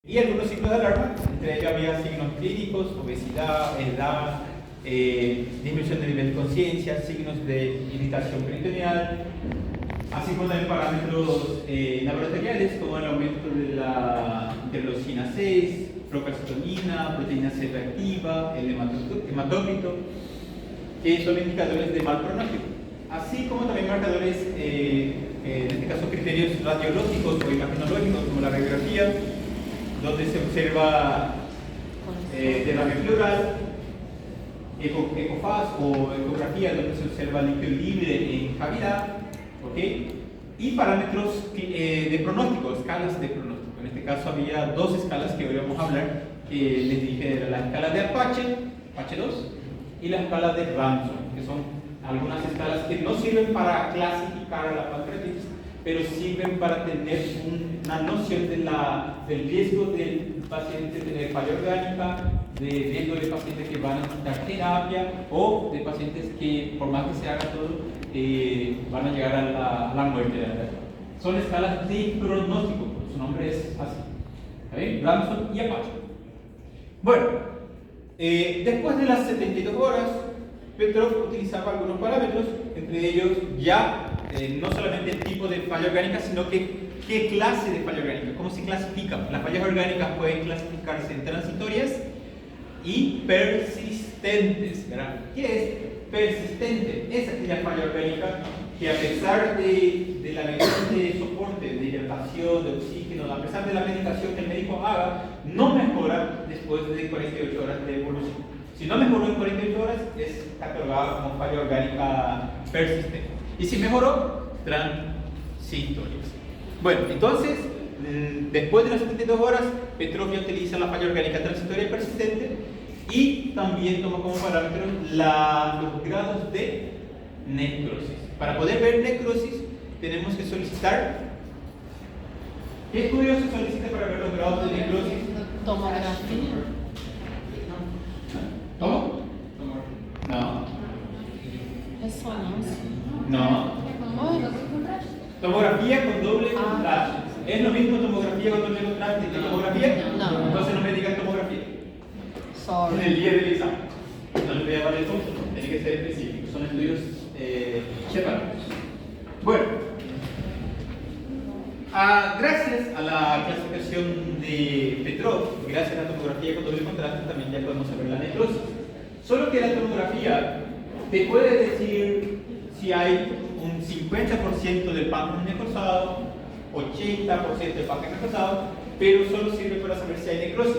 Y algunos signos de alarma, entre ellos había signos clínicos, obesidad, edad, disminución del nivel de conciencia, signos de irritación peritoneal, así como también parámetros laboratoriales como el aumento de la interleucina 6, procalcitonina, proteína C reactiva, el hematócrito, que son indicadores de mal pronóstico, así como también marcadores, en este caso criterios radiológicos o imagenológicos como la radiografía, donde se observa derrame pleural, ecofaz o ecografía, donde se observa líquido libre en cavidad, ¿okay? Y parámetros de pronóstico, escalas de pronóstico. En este caso había dos escalas que hoy vamos a hablar, que les dije, era la escala de Apache, Apache 2, y la escala de Ramsson, que son algunas escalas que no sirven para clasificar a la pancreatitis, pero sirven para tener una noción del riesgo del paciente de tener falla orgánica, de riesgo de pacientes que van a necesitar terapia o de pacientes que, por más que se haga todo, van a llegar a la muerte. Son escalas de pronóstico, su nombre es así. ¿Está bien? Ramsson y Apache. Bueno, después de las 72 horas, Petrov utilizaba algunos parámetros, entre ellos ya no solamente el tipo de falla orgánica, sino que qué clase de falla orgánica, cómo se clasifica. Las fallas orgánicas pueden clasificarse en transitorias y persistentes, ¿verdad? ¿Qué es persistente? Es aquella falla orgánica que, a pesar de la medicación de soporte, de hidratación, de oxígeno, a pesar de la medicación que el médico haga, no mejora después de 48 horas de evolución. Si no mejoró en 48 horas, es catalogada como falla orgánica persistente. Y si mejoró, transitorias. Bueno, entonces, después de las 72 horas, Petrov ya utiliza la falla orgánica transitoria y persistente, y también toma como parámetro los grados de necrosis. Para poder ver necrosis, tenemos que solicitar. ¿Qué estudio se solicita para ver los grados de necrosis? Tomografía. ¿Cómo? No. Resonancia. No. Tomografía con doble contraste. ¿Es lo mismo tomografía con doble contraste que tomografía? No. Entonces no me digan tomografía. Sorry. En el día del examen. No les voy a dar el punto, tiene que ser específico. Son estudios separados. Bueno, gracias a la clasificación de Petrov, gracias a la tomografía con doble contraste, también ya podemos saber la necrosis. Solo que la tomografía te puede decir si hay un 50% del páncreas necrosado, 80% del páncreas necrosado, pero solo sirve para saber si hay necrosis.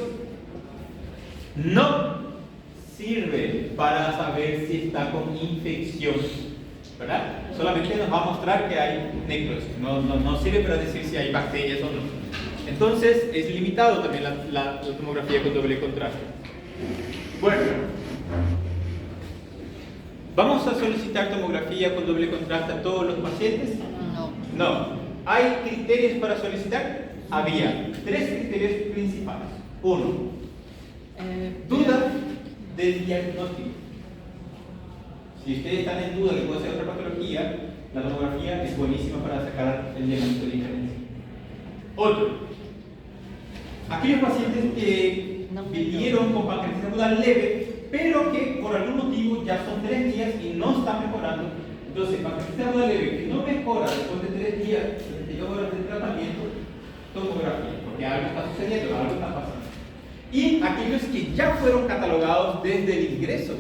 No sirve para saber si está con infección, ¿verdad? Solamente nos va a mostrar que hay necrosis, no sirve para decir si hay bacterias o no. Entonces es limitado también la tomografía con doble contraste. Bueno, ¿vamos a solicitar tomografía con doble contraste a todos los pacientes? No. No. ¿Hay criterios para solicitar? Había 3 criterios principales. 1. Duda del diagnóstico. Si ustedes están en duda de que puede ser otra patología, la tomografía es buenísima para sacar el diagnóstico de diferencia. Otro. Aquellos pacientes que vivieron con pancreatitis aguda leve, pero que por algún motivo ya son 3 días y no están mejorando. Entonces, pancreatitis aguda leve que no mejora después de 3 días, 32 horas de tratamiento, tomografía, porque algo está sucediendo, algo está pasando. Y aquellos que ya fueron catalogados desde el ingreso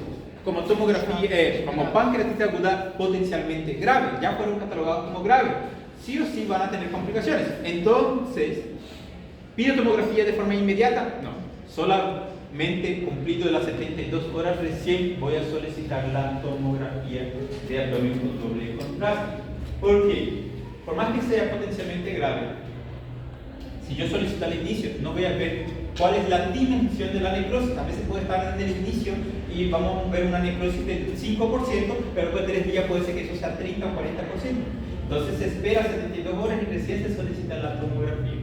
como tomografía, como pancreatitis aguda potencialmente grave, ya fueron catalogados como grave, sí o sí van a tener complicaciones. Entonces, ¿pido tomografía de forma inmediata? No, solamente cumplido las 72 horas recién voy a solicitar la tomografía de abdomen con doble contraste. ¿Por qué? Por más que sea potencialmente grave, si yo solicito al inicio, no voy a ver cuál es la dimensión de la necrosis. A veces puede estar en el inicio y vamos a ver una necrosis del 5%, pero después de 3 días puede ser que eso sea 30 o 40%. Entonces se espera 72 horas y recién se solicita la tomografía.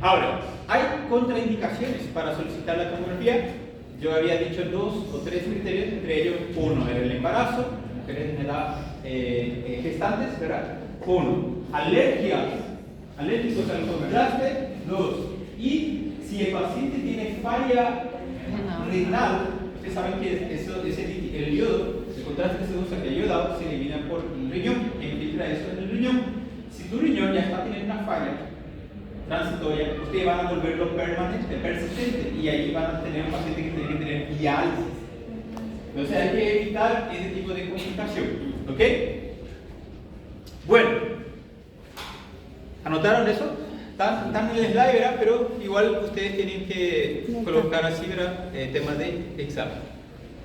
Ahora, hay contraindicaciones para solicitar la tomografía. Yo había dicho 2 o 3 criterios, entre ellos 1 era el embarazo, mujeres en edad gestantes, ¿verdad? 1, alérgicos al contraste. 2, y falla renal, ustedes saben que el yodo, el contraste que se usa, que el yodado, se elimina por el riñón, que infiltra eso en el riñón. Si tu riñón ya está teniendo una falla transitoria, ustedes van a volverlo permanente, persistente, y ahí van a tener un paciente que tiene que tener diálisis. Entonces hay que evitar ese tipo de complicación. ¿Ok? Bueno, ¿anotaron eso? Están en el slide, ¿verdad? Pero igual ustedes tienen que colocar así, ¿verdad? Temas de examen.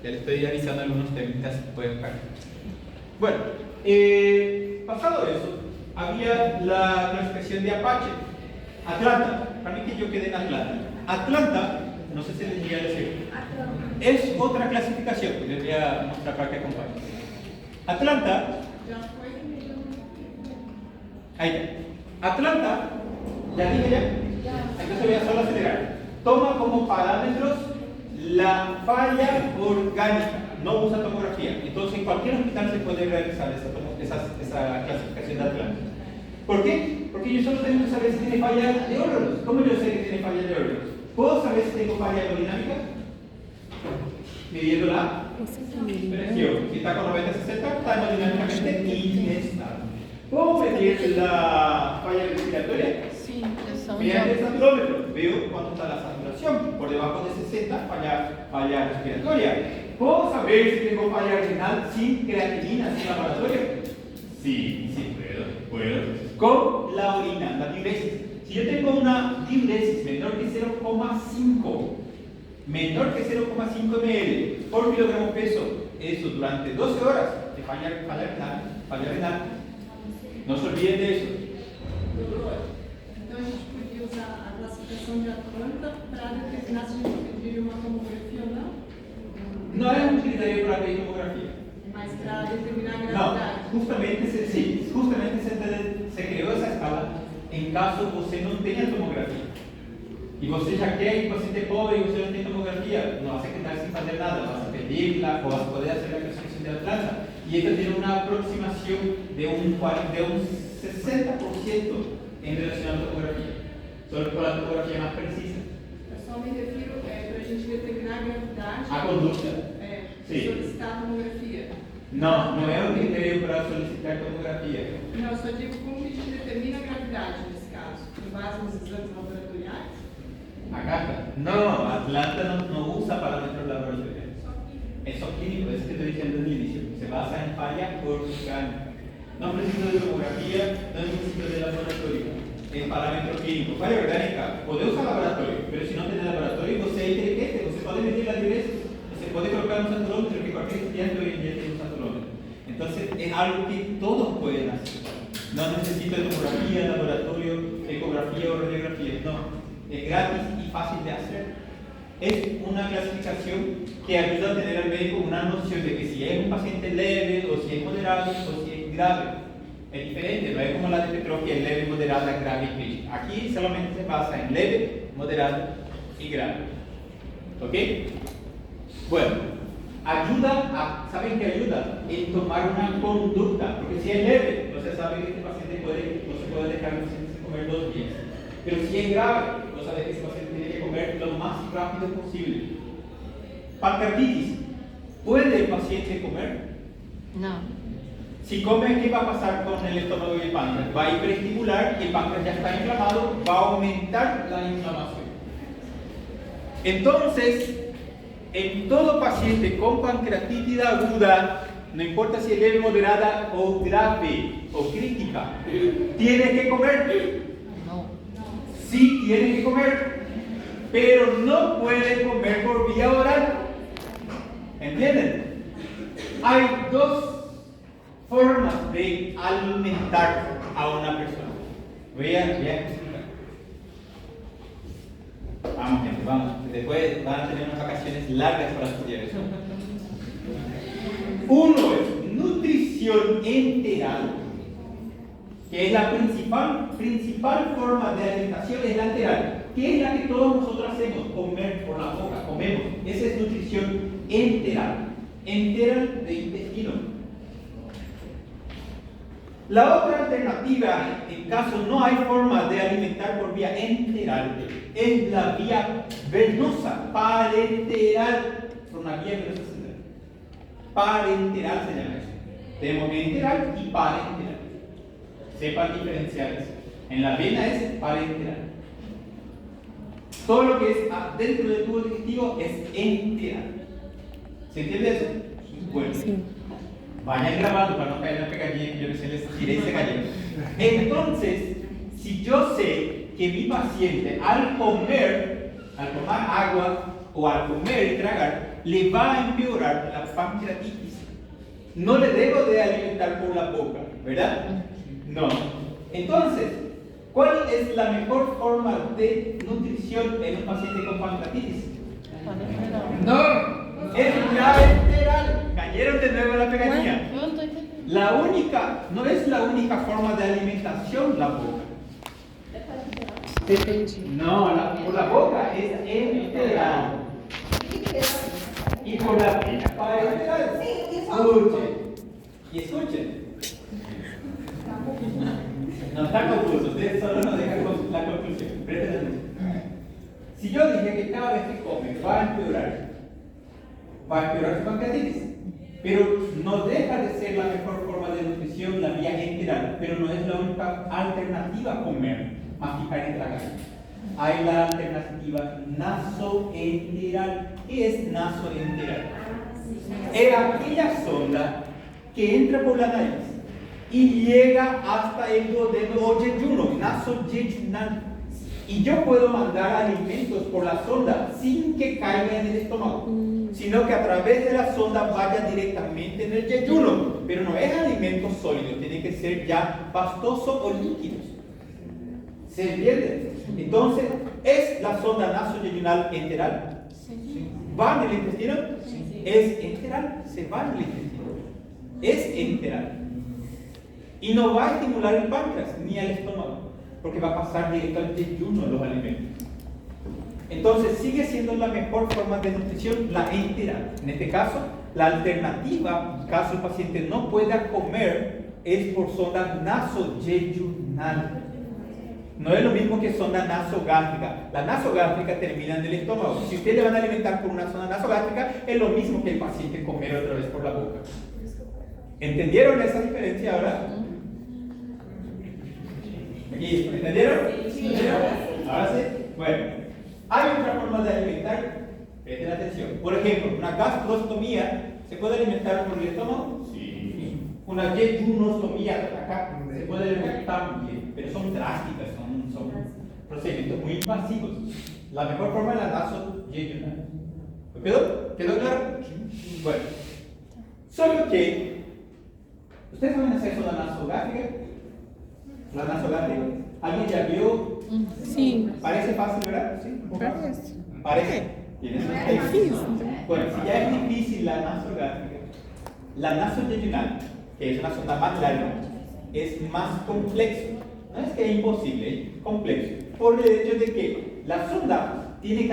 Ya les estoy avisando algunos temas que pueden buscar. Bueno, pasado eso, había la clasificación de Apache. Atlanta, para mí que yo quedé en Atlanta. Atlanta, no sé si les llegué a decir, es otra clasificación. Les voy a mostrar para que acompañen. Atlanta, ahí está. Atlanta, ya dije ya. Entonces voy a solo acelerar. Toma como parámetros la falla orgánica, no usa tomografía. Entonces en cualquier hospital se puede realizar esa clasificación de Atlanta. ¿Por qué? Porque yo solo tengo que saber si tiene falla de órganos. ¿Cómo yo sé que tiene falla de órganos? ¿Puedo saber si tengo falla aerodinámica? Midiendo la presión. Si está con 90-60, está hemodinámicamente inestable. ¿Puedo medir la falla respiratoria? Sí, eso Mediante el saturómetro. Veo cuánto está la saturación. Por debajo de 60, falla respiratoria. ¿Puedo saber si tengo falla renal sin creatinina, sin laboratorio? Sí, puedo. Con la orina, la diuresis. Si yo tengo una diuresis menor que 0,5 ml por kilogramo peso, eso durante 12 horas de falla renal, no se olviden de eso. Então a gente podia usar a classificação de Atlanta para determinar se a gente pediria uma tomografia ou não? No es un criterio para pedir tomografía. Mas para determinar a No, gravidade. justamente se creó esa escala en caso você no tenga tomografía. Y você ya quer que o paciente pobre y usted no tiene tomografía, no vas a quedar sin hacer nada, vas a pedirla o vas a poder hacer la clasificación de Atlanta. Y esto tiene una aproximación de un 60% en relación a la tomografía, solo con la tomografía más precisa. Eu só me refiro para a gente determinar a gravidade. A conducta. Sí. Solicitar a tomografia. No es un criterio para solicitar tomografía. Não, eu só digo como que a gente determina a gravidade nesse caso. Com base nos exames laboratoriais? Acá está. No, Atlanta no usa parámetros laboratoriales. Eso clínico, es que estoy diciendo desde el inicio. Se basa en falla orgánica. No necesito de tomografía, no necesito de laboratorio. Es parámetro clínico. Falla orgánica, puede usar laboratorio, pero si no tiene laboratorio, usted hay que usted puede medir la diuresis, usted puede colocar un saturómetro, que cualquier estudiante hoy en día tiene un saturómetro. Entonces, es algo que todos pueden hacer. No necesito de tomografía, laboratorio, ecografía o radiografía. No. Es gratis y fácil de hacer. Es una clasificación que ayuda a tener al médico una noción de que si es un paciente leve, o si es moderado, o si es grave. Es diferente, no es como la de Petrov, que es leve, moderada, grave y crítica. Aquí solamente se basa en leve, moderado y grave. ¿Ok? Bueno, ¿saben qué ayuda? En tomar una conducta. Porque si es leve, entonces sabe que este paciente no se puede dejar sin comer 2 días. Pero si es grave, no sabe que ese paciente tiene que comer lo más rápido posible. Pancreatitis. ¿Puede el paciente comer? No. Si come, ¿qué va a pasar con el estómago y el páncreas? Va a hiperestimular y el páncreas ya está inflamado, va a aumentar la inflamación. Entonces, en todo paciente con pancreatitis aguda, no importa si es leve, moderada o grave o crítica, tiene que comer. No. Sí tiene que comer, pero no puede comer por vía oral. ¿Entienden? Hay 2 formas de alimentar a una persona. Voy a explicar. Vamos, gente, vamos. Después van a tener unas vacaciones largas para estudiar eso. Uno es nutrición enteral, que es la principal forma de alimentación, es la enteral, que es la que todos nosotros hacemos, comer por la boca, comemos. Esa es nutrición enteral, enteral de intestino. La otra alternativa, en caso no hay forma de alimentar por vía enteral, es la vía venosa, parenteral. Por una vía venosa central. Parenteral se llama eso. Tenemos enteral y parenteral. Sepan diferenciar eso. En la vena es parenteral. Todo lo que es dentro del tubo digestivo es enteral. ¿Se entiende eso? Bueno. Sí. Vayan grabando para no caer en la pegadilla que yo les tiré y se cayeron. Entonces, si yo sé que mi paciente al tomar agua o al comer y tragar, le va a empeorar la pancreatitis, no le debo de alimentar por la boca, ¿verdad? No. Entonces, ¿cuál es la mejor forma de nutrición en un paciente con pancreatitis? No. Es la enteral. Cayeron de nuevo en la pegadilla. No es la única forma de alimentación la boca. No, por la boca es enteral. Y por la vena parenteral. Escuchen. Y escuchen. No está confuso, ustedes solo nos dejan con la conclusión. Presten atención. Si yo dije que cada vez que come va a empeorar su pancreatitis, pero no deja de ser la mejor forma de nutrición la vía enteral, pero no es la única alternativa a comer, masticar y tragar. Hay la alternativa nasoenteral. ¿Qué es nasoenteral? Es aquella sonda que entra por la nariz y llega hasta el duodeno o yeyuno, nasoyeyunal. Y yo puedo mandar alimentos por la sonda sin que caiga en el estómago, sino que a través de la sonda vaya directamente en el yeyuno. Pero no es alimento sólido, tiene que ser ya pastoso o líquidos. ¿Se entiende? Entonces, ¿es la sonda nasoyeyunal enteral? Sí. ¿Va en el intestino? Sí. ¿Es enteral? Se va en el intestino. Es enteral. Y no va a estimular el páncreas ni el estómago, porque va a pasar directo al yeyuno los alimentos. Entonces sigue siendo la mejor forma de nutrición la enteral. En este caso, la alternativa, en caso el paciente no pueda comer, es por sonda nasoyeyunal. No es lo mismo que sonda nasogástrica. La nasogástrica termina en el estómago. Si usted le van a alimentar por una sonda nasogástrica, es lo mismo que el paciente comer otra vez por la boca. ¿Entendieron esa diferencia ahora? ¿Entendieron? Sí. ¿Ahora sí? Bueno, hay otra forma de alimentar. Presten atención. Por ejemplo, una gastrostomía, ¿se puede alimentar por el estómago? Sí. Una yeyunostomía, acá, se puede alimentar también, pero son drásticas, son procedimientos muy invasivos. La mejor forma es la nasoyeyunal. ¿Quedó claro? Bueno, solo que ¿ustedes saben hacer eso la nasogástrica? ¿La nasogástrica? ¿Alguien ya vio? Sí. Parece fácil, ¿verdad? Sí. Parece. ¿Tienes Difícil. Bueno, si ya es difícil la nasogástrica, la nasoyeyunal, que es una sonda más larga, es más complejo. No es que es imposible, es complejo. Por el hecho de que la sonda tiene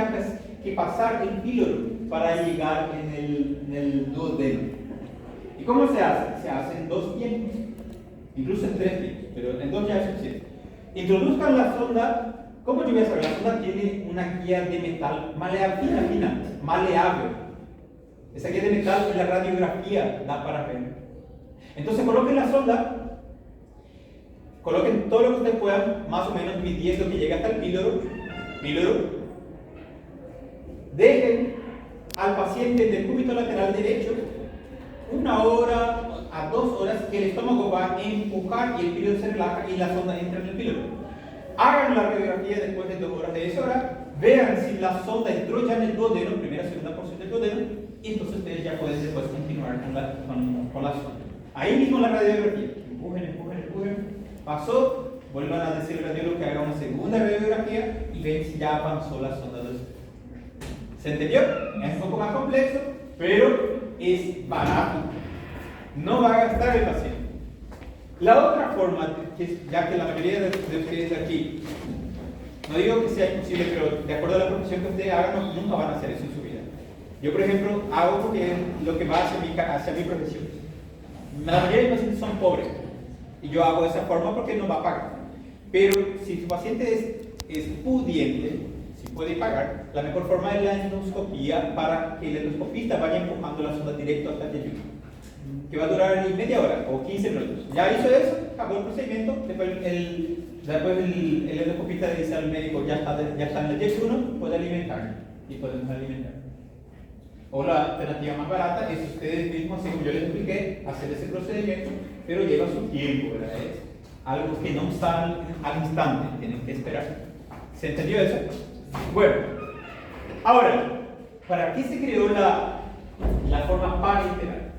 que pasar el píloro para llegar en el duodeno. ¿Y cómo se hace? Se hace en 2 tiempos, incluso en 3 tiempos, pero en 2 ya es suficiente. Introduzcan la sonda. ¿Cómo yo voy a saber? La sonda tiene una guía de metal maleable. Esa guía de metal en la radiografía da para ver. Entonces coloquen la sonda, coloquen todo lo que ustedes puedan, más o menos midiendo que llegue hasta el píloro. Dejen al paciente del cúbito lateral derecho 1 hora a 2 horas que el estómago va a empujar y el píloro se relaja y la sonda entra en el píloro. Hagan la radiografía después de 2 horas de eso, vean si la sonda entró ya en el duodeno, primera, segunda porción del duodeno, y entonces ustedes ya pueden después continuar con la sonda. Ahí mismo la radiografía, empujen, pasó, vuelvan a decir al radiólogo que haga una segunda radiografía y ven si ya avanzó la sonda de ustedes. ¿Se entendió? Es un poco más complejo, pero es barato. No va a gastar el paciente. La otra forma, ya que la mayoría de ustedes aquí, no digo que sea imposible, pero de acuerdo a la profesión que ustedes hagan, nunca van a hacer eso en su vida. Yo, por ejemplo, hago porque es lo que va hacia mi profesión. La mayoría de los pacientes son pobres Y yo hago de esa forma porque no va a pagar. Pero si su paciente es pudiente, si puede pagar, la mejor forma es la endoscopía para que el endoscopista vaya empujando la sonda directo hasta el yeyuno, que va a durar media hora o 15 minutos. Ya hizo eso, acabó el procedimiento, después el endoscopista le dice al médico, ya está en el yeyuno, puede alimentar y podemos alimentar. O la alternativa más barata es ustedes mismos, según yo les expliqué, hacer ese procedimiento, pero lleva su tiempo, ¿verdad? Es algo que no está al instante, tienen que esperar. ¿Se entendió eso? Bueno, ahora, ¿para qué se creó la forma parenteral?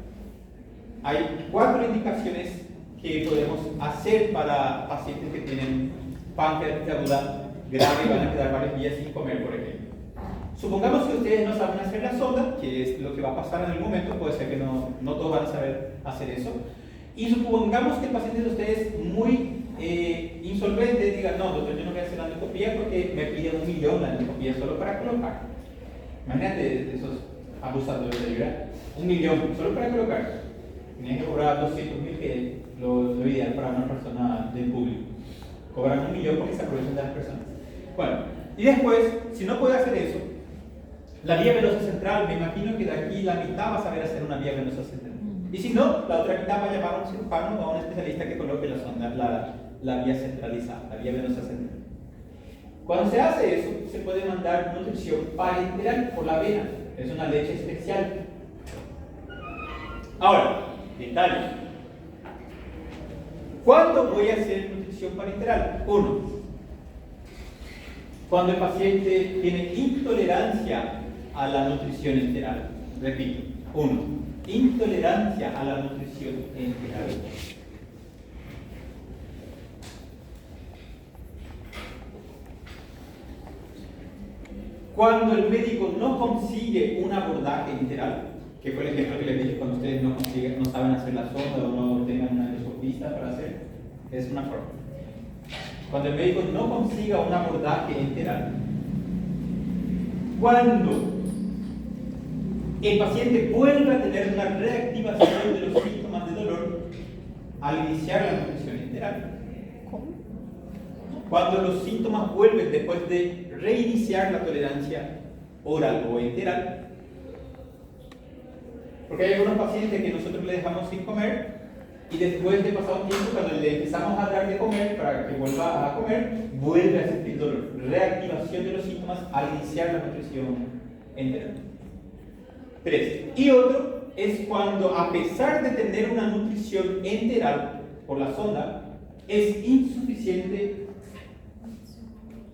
Hay 4 indicaciones que podemos hacer para pacientes que tienen pancreatitis aguda grave y van a quedar varios días sin comer, por ejemplo. Supongamos que ustedes no saben hacer la sonda, que es lo que va a pasar en algún momento, puede ser que no todos van a saber hacer eso. Y supongamos que el paciente de ustedes muy insolvente diga, no, doctor, yo no voy a hacer la endoscopía porque me pide $1 millón la endoscopía solo para colocar. Imagínate esos abusadores de verdad. $1 millón solo para colocar. Tienen que cobrar 200.000, que es lo ideal para una persona del público. Cobran $1 millón porque se aprovechan de las personas. Bueno, y después, si no puede hacer eso, la vía venosa central, me imagino que de aquí la mitad va a saber hacer una vía venosa central. Y si no, la otra mitad va a llamar a un cirujano o a un especialista que coloque la sonda, la vía centralizada, la vía venosa central. Cuando se hace eso, se puede mandar nutrición parenteral por la vena. Es una leche especial. Ahora, detalle. ¿Cuándo voy a hacer nutrición parenteral? 1. Cuando el paciente tiene intolerancia a la nutrición enteral. Repito, 1. Intolerancia a la nutrición enteral. Cuando el médico no consigue un abordaje enteral, que fue el ejemplo que les dije cuando ustedes no saben hacer la sonda o no tengan una endoscopista para hacer, es una forma. Cuando el médico no consiga un abordaje enteral. Cuando el paciente vuelve a tener una reactivación de los síntomas de dolor al iniciar la nutrición enteral. Cuando los síntomas vuelven después de reiniciar la tolerancia oral o enteral. Porque hay algunos pacientes que nosotros le dejamos sin comer y después de pasado un tiempo, cuando le empezamos a dar de comer para que vuelva a comer, vuelve a sentir dolor. Reactivación de los síntomas al iniciar la nutrición enteral. 3. Y otro es cuando, a pesar de tener una nutrición enteral por la sonda, es insuficiente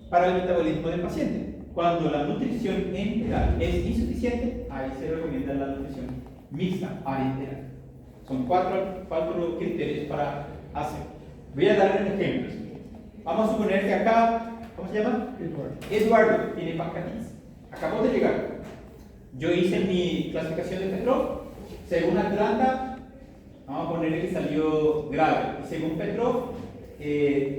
para el metabolismo del paciente. Cuando la nutrición enteral es insuficiente, ahí se recomienda la nutrición mixta parenteral. Son 4 criterios para hacer. Voy a darle un ejemplo. Vamos a suponer que acá, ¿cómo se llama? Eduardo tiene pancreatitis. Acabó de llegar. Yo hice mi clasificación de Petrov. Según Atlanta, vamos a ponerle que salió grave. Y según Petrov,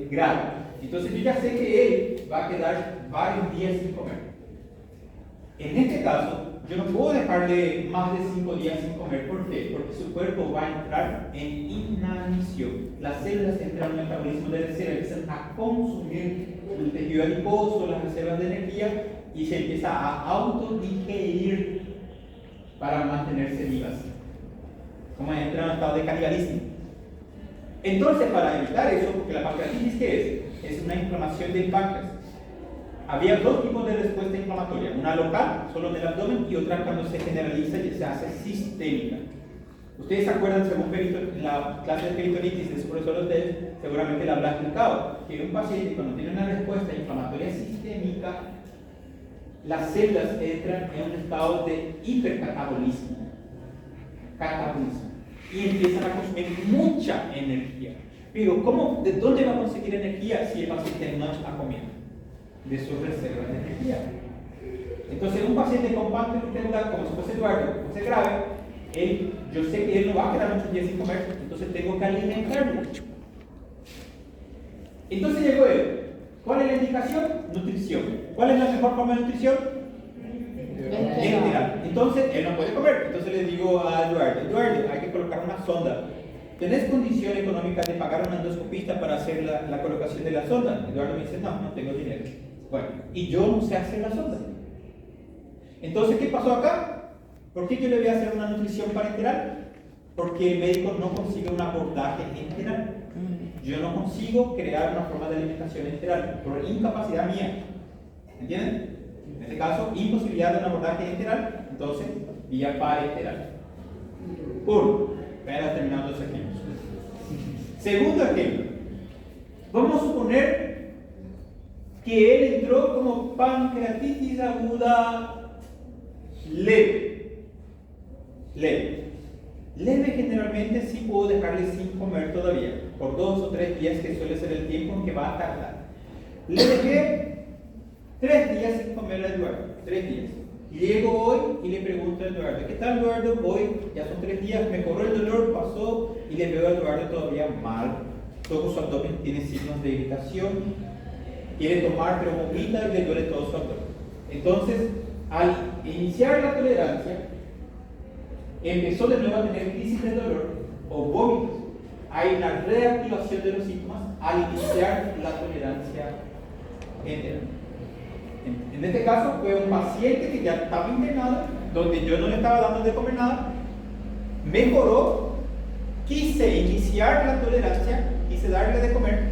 grave. Entonces yo ya sé que él va a quedar varios días sin comer. En este caso, yo no puedo dejarle más de 5 días sin comer. ¿Por qué? Porque su cuerpo va a entrar en inanición. Las células entran en el metabolismo de la célula, empiezan a consumir el tejido adiposo, las reservas de energía, y se empieza a autodigerir para mantenerse vivas. Como entra en un estado de canibalismo. Entonces, para evitar eso, porque la pancreatitis, ¿qué es? Es una inflamación del páncreas. Había 2 tipos de respuesta inflamatoria, una local, solo en el abdomen, y otra cuando se generaliza y se hace sistémica. Ustedes se acuerdan, según en la clase de peritonitis de su profesor Hotel, seguramente le habrá explicado que un paciente cuando tiene una respuesta inflamatoria sistémica, las células entran en un estado de hipercatabolismo, y empiezan a consumir mucha energía. Pero ¿de dónde va a conseguir energía si el paciente no está comiendo? De sus reservas de energía. Entonces, un paciente con pancreatitis irregular, como si fuese Eduardo, como fuese grave, yo sé que él no va a quedar muchos días sin comer, entonces tengo que alimentarlo. Entonces llegó él. ¿Cuál es la indicación? Nutrición. ¿Cuál es la mejor forma de nutrición? Enteral. Entonces, él no puede comer. Entonces le digo a Eduardo, hay que colocar una sonda ¿tenés condición económica de pagar una endoscopista para hacer la colocación de la sonda? Eduardo me dice, no, no tengo dinero. Bueno, y yo no sé hacer la sonda. Entonces, ¿qué pasó acá? ¿Por qué yo le voy a hacer una nutrición parenteral? Porque el médico no consigue un abordaje enteral. Yo no consigo crear una forma de alimentación enteral por incapacidad mía. ¿Entienden? En este caso, imposibilidad de un abordaje enteral, entonces, vía parenteral. Uno, vean terminando los ejemplos. Segundo ejemplo. Vamos a suponer que él entró como pancreatitis aguda leve. Leve generalmente sí puedo dejarle sin comer todavía, por 2 o 3 días, que suele ser el tiempo en que va a tardar. Le dejé 3 días sin comer a Eduardo, 3 días. Llego hoy y le pregunto a Eduardo, ¿qué tal, Eduardo? Hoy ya son 3 días, mejoró el dolor, pasó, y le veo a Eduardo todavía mal. Todo su abdomen tiene signos de irritación, quiere tomar pero vomita y le duele todo su abdomen. Entonces, al iniciar la tolerancia, empezó de nuevo a tener crisis de dolor o vómitos. Hay una reactivación de los síntomas al iniciar la tolerancia entera. En este caso fue un paciente que ya estaba internado, donde yo no le estaba dando de comer nada, mejoró, quise iniciar la tolerancia, quise darle de comer,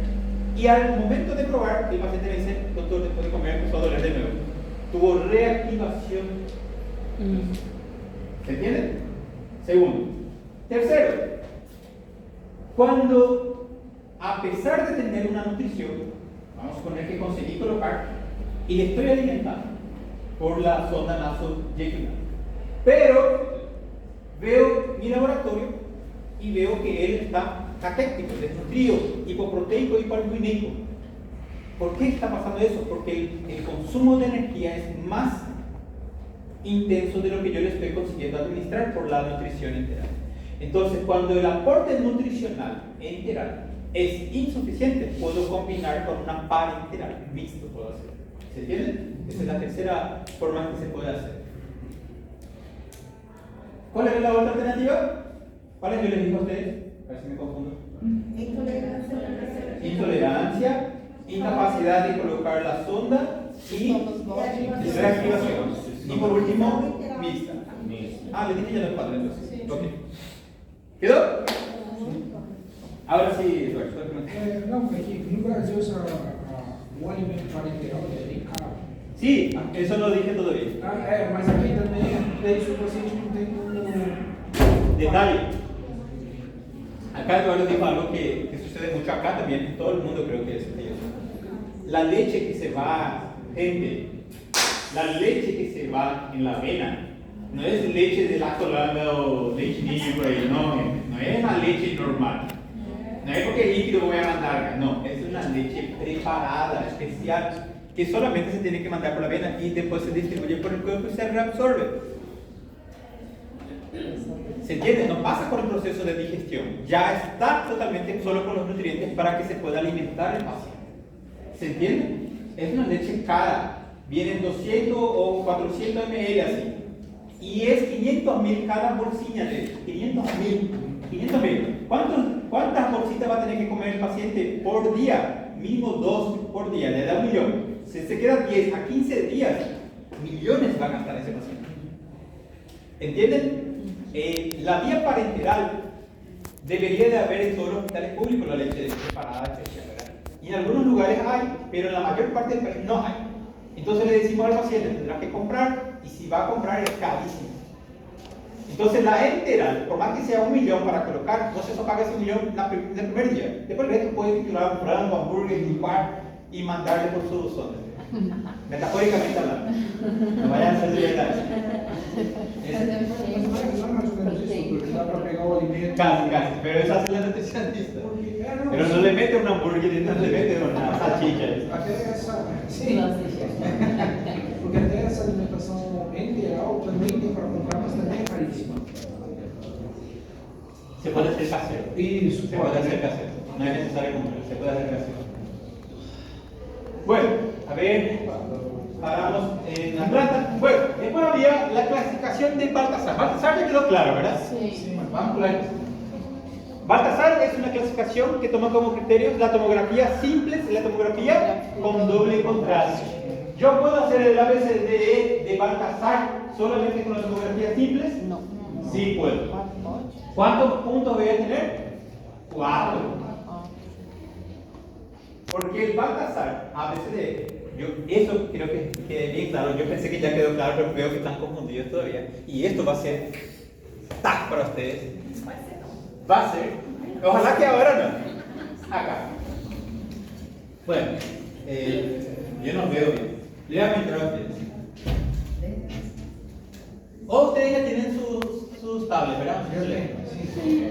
y al momento de probar, el paciente me dice, doctor, después de comer empezó a doler de nuevo. Tuvo reactivación. ¿Se entiende? Segundo. Tercero, cuando a pesar de tener una nutrición, vamos a suponer que conseguí colocar y le estoy alimentando por la sonda nasoyegular, pero veo mi laboratorio y veo que él está caquético, desnutrido, hipoproteico, hipoalbuminémico. ¿Por qué está pasando eso? Porque el consumo de energía es más intenso de lo que yo le estoy consiguiendo administrar por la nutrición enteral. Entonces, cuando el aporte nutricional enteral es insuficiente, puedo combinar con una parenteral, mixto puedo hacer. ¿Se entiende? Esa es la tercera forma que se puede hacer. ¿Cuál es la otra alternativa? ¿Cuál es? Yo les digo a ustedes, a ver si me confundo. Intolerancia, incapacidad de colocar la sonda y reactivación. Y por último, mixta. Le dije ya los 4 entonces. Sí. Ok. ¿Quedó? Ahora sí, Eduardo. Não, aqui no Brasil o alimento parenteral é bem caro. Sí, eso lo dije todavía. Mas aqui também isso o paciente não tem como. Detalle. Acá Eduardo dijo algo que sucede mucho acá también, en todo el mundo creo que es así. La leche que se va, gente, la leche que se va en la avena, no es leche de lactolanda o leche niño por ahí, no, no es la leche normal. No es porque el líquido voy a mandar, no, es una leche preparada, especial, que solamente se tiene que mandar por la avena y después se distribuye por el cuerpo y se reabsorbe. ¿Se entiende? No pasa por el proceso de digestión, ya está totalmente solo con los nutrientes para que se pueda alimentar el paciente. ¿Se entiende? Es una leche cara, vienen 200 o 400 ml así, y es 500.000 cada bolsilla de leche, 500.000. ¿Cuántas bolsitas va a tener que comer el paciente por día? Mínimo 2 por día, le da 1 millón. Si se queda 10 a 15 días, millones va a gastar ese paciente. ¿Entienden? La vía parenteral debería de haber en todos los hospitales públicos la leche preparada especial, ¿verdad? Y en algunos lugares hay, pero en la mayor parte del país no hay. Entonces le decimos al paciente, tendrás que comprar, y si va a comprar es carísimo. Entonces la enteral, por más que sea 1 millón para colocar, no se paga ese 1 millón el primer día. Después el resto puede titular un frango, hamburgues, licuar y mandarle por su sonda. Metafóricamente hablando. No vayan a hacer verdad. Não é mais ou menos isso, porque dá para pegar o alimento. Casi, pero eso hace la nutricionista. Pero no le mete un hamburguer, no le mete una salchicha. Até essa. Sim. Porque até essa alimentação enteral também tem para comprar, mas também é caríssima. Se puede hacer casero. Isso, Se puede hacer casero. No es necesario comprar, se puede hacer casero. Bueno, a ver, paramos en la planta. Bueno, después había la clasificación de Baltasar. Baltasar ya quedó claro, ¿verdad? Sí. Bueno, vamos por ahí. Baltasar es una clasificación que toma como criterios la tomografía simple y la tomografía con doble contraste. ¿Yo puedo hacer el ABCDE de Baltasar solamente con la tomografía simples? No. Sí puedo. Pode? ¿Cuántos puntos voy a tener? 4. Ah. Porque el Baltasar ABCDE, eso creo que quede bien claro. Yo pensé que ya quedó claro, pero veo que están confundidos todavía. Y esto va a ser tac para ustedes. Va a ser, ojalá que ahora no. Acá. Bueno, yo no veo bien. Le voy a mostrar a ustedes. O ustedes ya tienen sus tablets, ¿verdad? Sí.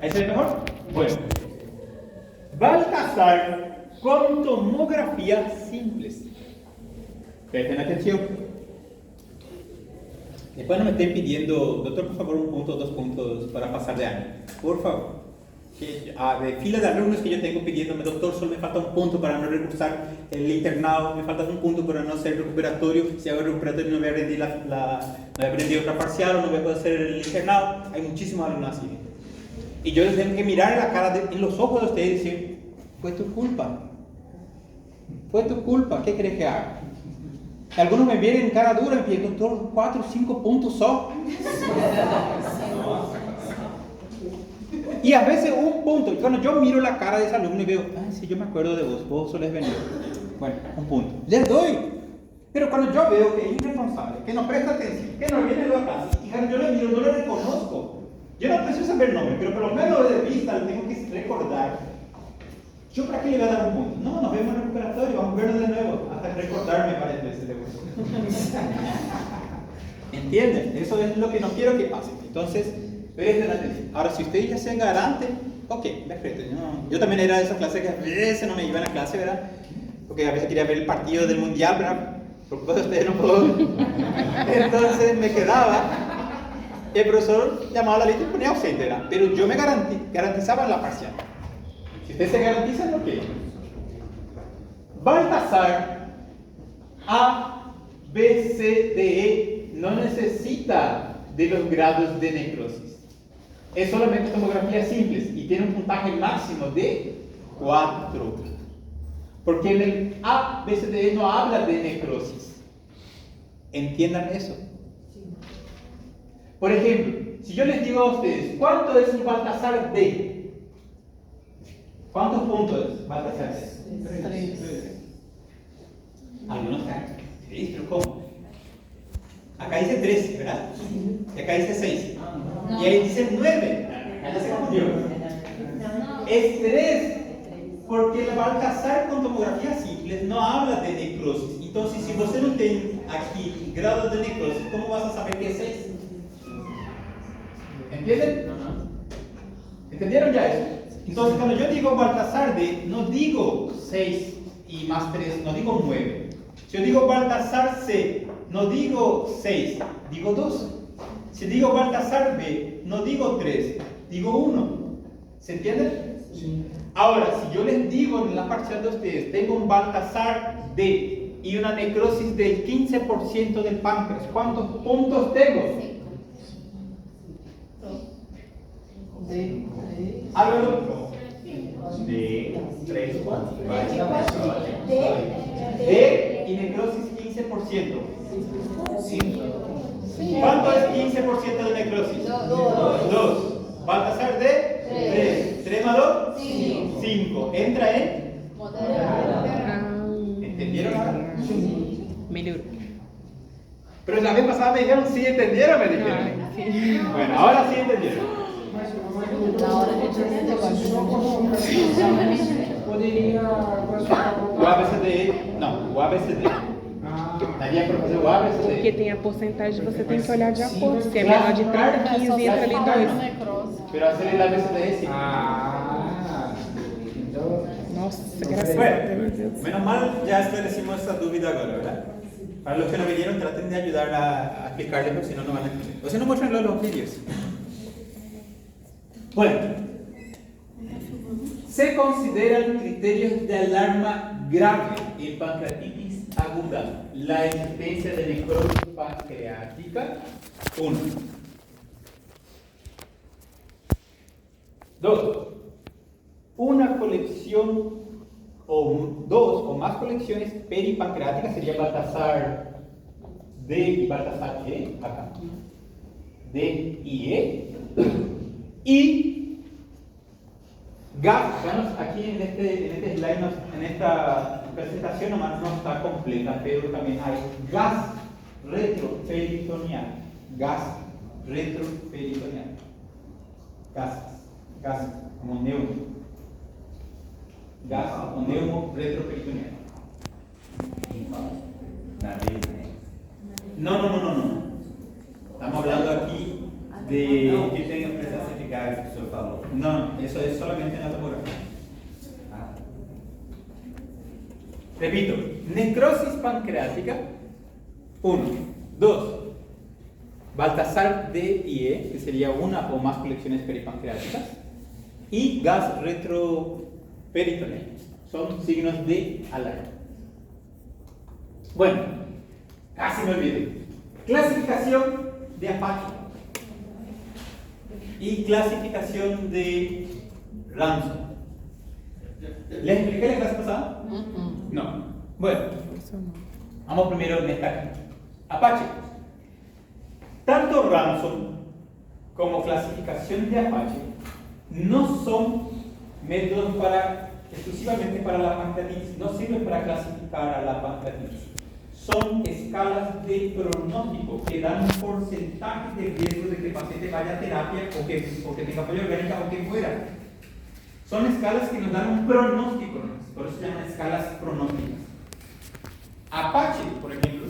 Ahí se ve mejor. Bueno, Baltasar con tomografías simples. Presten atención. Después no me estén pidiendo, doctor, por favor, 1 punto, 2 puntos para pasar de año. Por favor. De fila de alumnos que yo tengo pidiéndome, doctor, solo me falta 1 punto para no recursar el internado, me falta 1 punto para no hacer recuperatorio. Si hago recuperatorio no voy a rendir no voy a rendir otra parcial o no voy a poder hacer el internado. Hay muchísimos alumnos así. Y yo les tengo que mirar en la cara, en los ojos de ustedes y decir, fue tu culpa. Fue tu culpa, ¿qué crees que haga? Algunos me vienen en cara dura y me piden, doctor, 4 o 5 puntos son. Y a veces 1 punto. Y cuando yo miro la cara de ese alumno y veo, sí, yo me acuerdo de vos solés venir. Bueno, 1 punto. Les doy. Pero cuando yo veo que es irresponsable, que no presta atención, que no viene a la clase, y cuando yo le miro, no lo reconozco. Yo no preciso saber el nombre, pero por lo menos de vista lo tengo que recordar. ¿Yo para qué le voy a dar 1 punto? No, nos vemos en el recuperatorio, vamos a vernos de nuevo, hasta recordarme varias veces de vos. ¿Entienden? Eso es lo que no quiero que pase. Entonces, presten atención. Ahora, si ustedes ya sean garante, ok, perfecto. Yo también era de esa clase que a veces no me iba a la clase, ¿verdad? Porque a veces quería ver el partido del mundial, ¿verdad? Por culpa de ustedes no puedo. Entonces me quedaba. El profesor llamaba a la lista y ponía ausente, ¿verdad? Pero yo me garantizaba la parcial. Si ustedes se garantizan, ok. Baltasar A, B, C, D, E no necesita de los grados de necrosis. Es solamente tomografías simples y tiene un puntaje máximo de 4. Porque en el A, B, C, D, E no habla de necrosis. ¿Entiendan eso? Por ejemplo, si yo les digo a ustedes, ¿cuánto es un Baltasar D? ¿Cuántos puntos es Baltasar D? 3. Algunos están. Sí, pero ¿cómo? Acá dice 13, ¿verdad? Y acá dice 6. Y ahí dice 9. Acá se confundió. Es 3. Porque el Baltasar con tomografías simples no habla de necrosis. Entonces, si usted no tiene aquí grados de necrosis, ¿cómo vas a saber que es 6? ¿Entienden? ¿Entendieron ya eso? Entonces, cuando yo digo Baltasar D, no digo 6 y más 3, no digo 9. Si yo digo Baltasar C, no digo 6, digo 2. Si digo Baltasar B, no digo 3, digo 1. ¿Se entiende? Sí. Ahora, si yo les digo en la parcial de ustedes, tengo un Baltasar D y una necrosis del 15% del páncreas, ¿cuántos puntos tengo? Háblalo. D, 3, 4. D y necrosis 15%. ¿Cuánto es 15% de necrosis? 2. Baltasar D, 3. 3 más 2, 5. Entra en. ¿Entendieron ahora? Melhorou. Pero la vez pasada me dijeron, sí entendieron, me dijeron. Bueno, ahora sí entendieron. Na hora de dizer esse negócio. Só com a comunicação poderia classificar O ABCD, não, o ABCD. Daria para fazer o ABCD. Porque tem a porcentagem, você tem que olhar de acordo. Se é menor de 30, 15, entra ali 2. Pero hacer el ABCD sí. então, Nossa, graças a Deus. Bueno, menos mal ya esclarecimos esa dúvida ahora, ¿verdad? Para los que no vinieron, traten de ayudar a explicarles, porque si no, no van a entender. O si no, muéstrenlo en los vídeos. Bueno, se consideran criterios de alarma grave en pancreatitis aguda la existencia de necrosis pancreática. 1. 2. Una colección o dos o más colecciones peripancreáticas sería Baltasar D y Baltasar E, acá. D y E. Y gas, aquí en este slide, en esta presentación nomás no está completa, pero también hay gas retroperitoneal. Gas retroperitoneal. Gas, como neumo. Gas o neumo retroperitoneal. No. Estamos hablando aquí de que tenga empresas certificadas que se falou. No, eso es solamente en la tomografía. Repito, necrosis pancreática, 1. 2. Baltasar D y E, que sería una o más colecciones peripancreáticas. Y gas retroperitoneal. Son signos de alarma. Bueno, casi me olvidé. Clasificación de Apache y clasificación de Ramsson. ¿Les expliqué la clase pasada? No. Bueno, vamos primero en esta. Apache. Tanto Ramsson como clasificación de Apache no son métodos exclusivamente para la pancreatitis, no sirven para clasificar a la pancreatitis. Son escalas de pronóstico que dan un porcentaje de riesgo de que el paciente vaya a terapia o que tenga falla orgánica o que muera. Son escalas que nos dan un pronóstico, por eso se llaman escalas pronósticas. Apache, por ejemplo,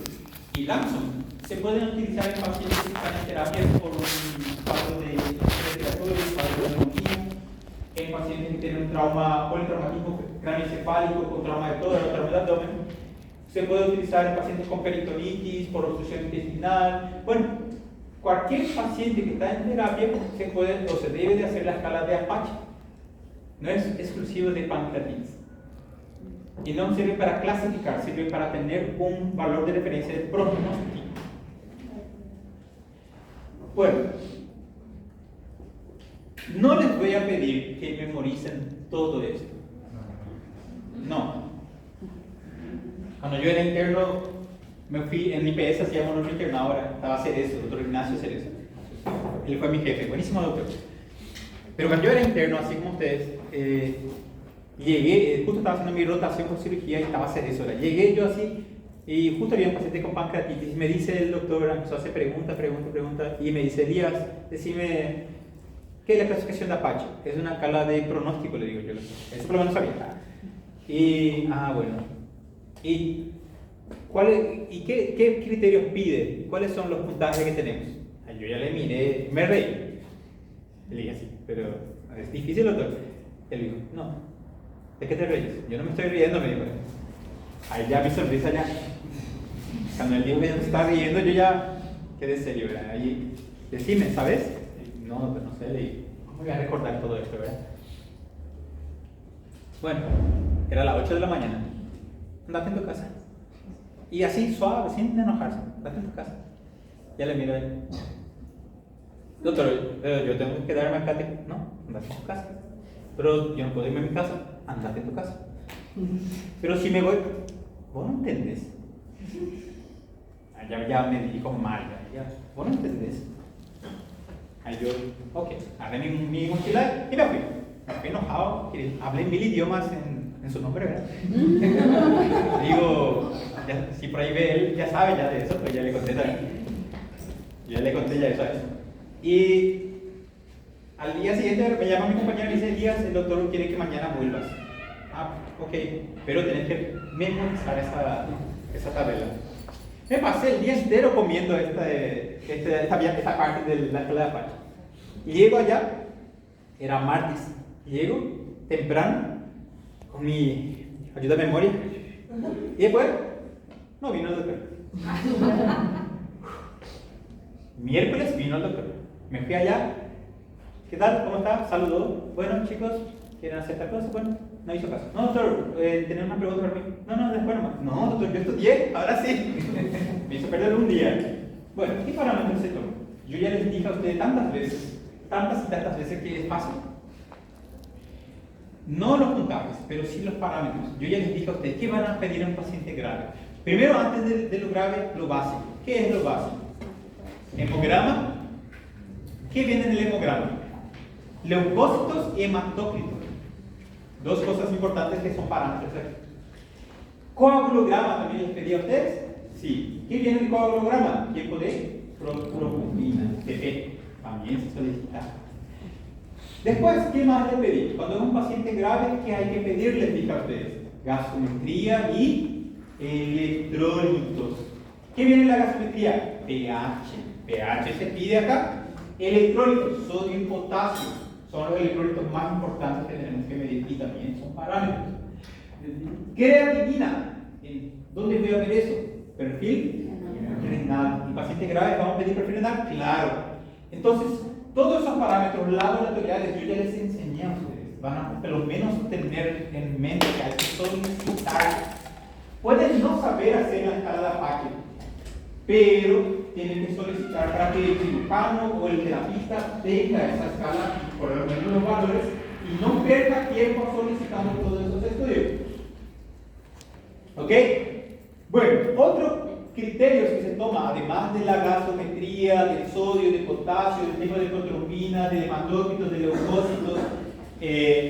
y Ramsson se pueden utilizar en pacientes que están en terapia por un cuadro de respiratorio, cuadro de neumonía, en pacientes que tienen un trauma, politraumatismo craneoencefálico con trauma de tórax, trauma de abdomen. Se puede utilizar en pacientes con peritonitis, por obstrucción intestinal. Bueno, cualquier paciente que está en terapia se puede o se debe de hacer la escala de Apache. No es exclusivo de pancreatitis. Y no sirve para clasificar, sirve para tener un valor de referencia de pronóstico. Bueno, no les voy a pedir que memoricen todo esto. No. Cuando yo era interno, me fui en IPS, hacíamos un internado ahora, estaba Cerezo, doctor Ignacio Cerezo. Él fue mi jefe, buenísimo doctor. Pero cuando yo era interno, así como ustedes, llegué, justo estaba haciendo mi rotación por cirugía y estaba Cerezo. Llegué yo así, y justo había un paciente con pancreatitis, y me dice el doctor, empezó a hacer pregunta, y me dice, Elías, decime, ¿qué es la clasificación de Apache? Es una escala de pronóstico, le digo yo. Eso por lo menos sabía. Y, bueno. ¿Y qué criterios pide? ¿Cuáles son los puntajes que tenemos? Yo ya le miré, me reí. Le dije así, pero es difícil, doctor. Él dijo, no, ¿de qué te reíes? Yo no me estoy riendo, me dijo. Ahí ya mi sonrisa ya. Cuando él dijo que ya me estaba riendo, yo ya quedé serio, ¿verdad? Ahí, decime, ¿sabes? No, doctor, no sé, le dije, ¿cómo voy a recordar todo esto, verdad? Bueno, era las 8 de la mañana. Andate en tu casa. Y así, suave, sin enojarse. Andate en tu casa. Ya le miro a él. Doctor, yo tengo que quedarme acá. No, andate en tu casa. Pero yo no puedo irme a mi casa. Andate en tu casa. Pero si me voy, vos no entendés. Ya me dijo mal. Vos no entendés. Ahí yo, ok, agarré mi mochila y me fui. Me fui enojado. Hablé 1000 idiomas en su nombre, ¿verdad? Digo, si por ahí ve él, ya sabe ya de eso, pero ya le conté también. Yo ya le conté ya eso a él. Y al día siguiente me llama mi compañero y dice, Elías, el doctor quiere que mañana vuelvas. Ok, pero tenés que memorizar esa tabla. Me pasé el día entero comiendo esta parte de la escuela de Apache. Y llego allá, era martes, llego temprano, con mi ayuda de memoria. Y después, no vino el doctor. Miércoles vino el doctor. Me fui allá. ¿Qué tal? ¿Cómo está? Saludó. Bueno, chicos, ¿quieren hacer esta cosa? Bueno, no hizo caso. No, doctor, ¿tenés una pregunta para mí? No, después nomás. No, doctor, yo estudié, ahora sí. Me hizo perder un día. Bueno, ¿qué parámetros se toma? Yo ya les dije a ustedes tantas y tantas veces que es fácil. no los puntajes, pero sí los parámetros. Yo ya les dije a ustedes, ¿qué van a pedir a un paciente grave? Primero, antes de lo grave, lo básico. ¿Qué es lo básico? Hemograma. ¿Qué viene en el hemograma? Leucócitos y hematócritos. Dos cosas importantes que son parámetros aquí. Coagulograma, ¿también les pedí a ustedes? Sí. ¿Qué viene en el coagulograma? Tiempo de protrombina, TP. También se solicita. Después, ¿qué más le pedí? Cuando es un paciente grave, ¿qué hay que pedir? Les dije a ustedes. Gasometría y electrolitos. ¿Qué viene en la gasometría? pH. pH se pide acá. Electrolitos, sodio y potasio. Son los electrolitos más importantes que tenemos que medir y también son parámetros. Creatinina. ¿Dónde voy a ver eso? Perfil renal. ¿En pacientes graves vamos a pedir perfil renal? Claro. Entonces, todos esos parámetros laboratoriales yo ya les enseñé a ustedes. Van a por lo menos tener en mente que hay que solicitar. Pueden no saber hacer la escala de Apache, pero tienen que solicitar para que el cirujano o el terapista tenga esa escala, por lo menos los valores, y no pierda tiempo solicitando todos esos estudios. ¿Ok? Bueno, otro criterios que se toma, además de la gasometría, del sodio, del potasio, del tipo de protrombina, de hematócritos, de leucócitos,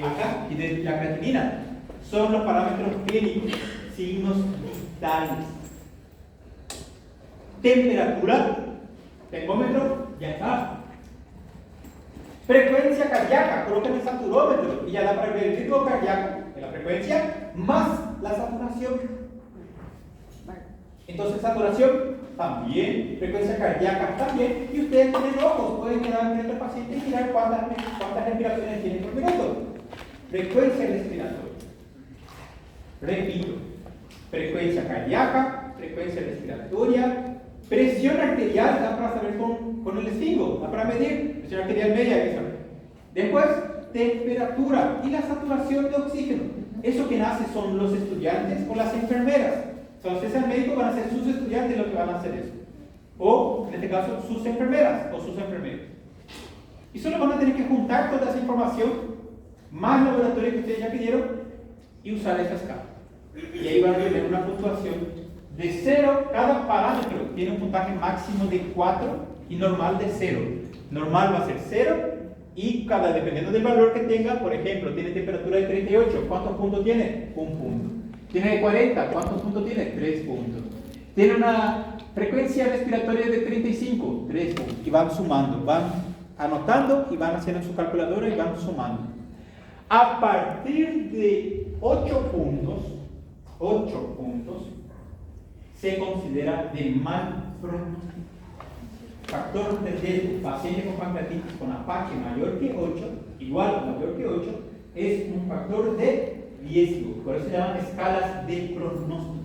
acá, y de la creatinina, son los parámetros clínicos, signos vitales. Temperatura, termómetro, ya está. Frecuencia cardíaca, coloquen el saturómetro y ya da para ver el ritmo cardíaco de la frecuencia más la saturación. Entonces, saturación también, frecuencia cardíaca también, y ustedes tienen ojos, pueden quedar frente al paciente y mirar cuántas respiraciones tienen por minuto. Frecuencia respiratoria. Repito, frecuencia cardíaca, frecuencia respiratoria, presión arterial, da para saber con el esfingo, da para medir, presión arterial media, hay que saber. Después, temperatura y la saturación de oxígeno. Eso que hace son los estudiantes o las enfermeras. Entonces, el médico van a ser sus estudiantes los que van a hacer eso. O, en este caso, sus enfermeras o sus enfermeros. Y solo van a tener que juntar toda esa información, más laboratorio que ustedes ya pidieron, y usar esa escala. Y ahí van a tener una puntuación de 0. Cada parámetro tiene un puntaje máximo de 4 y normal de 0. Normal va a ser 0 y dependiendo del valor que tenga, por ejemplo, tiene temperatura de 38, ¿cuántos puntos tiene? 1 punto. Tiene de 40, ¿cuántos puntos tiene? 3 puntos. Tiene una frecuencia respiratoria de 35, 3 puntos. Y van sumando, van anotando y van haciendo en su calculadora y van sumando. A partir de 8 puntos, se considera de mal pronóstico. Factor de riesgo, paciente con pancreatitis con Apache mayor que 8, igual o mayor que 8, es un factor de riesgo. Por eso se llaman escalas de pronóstico.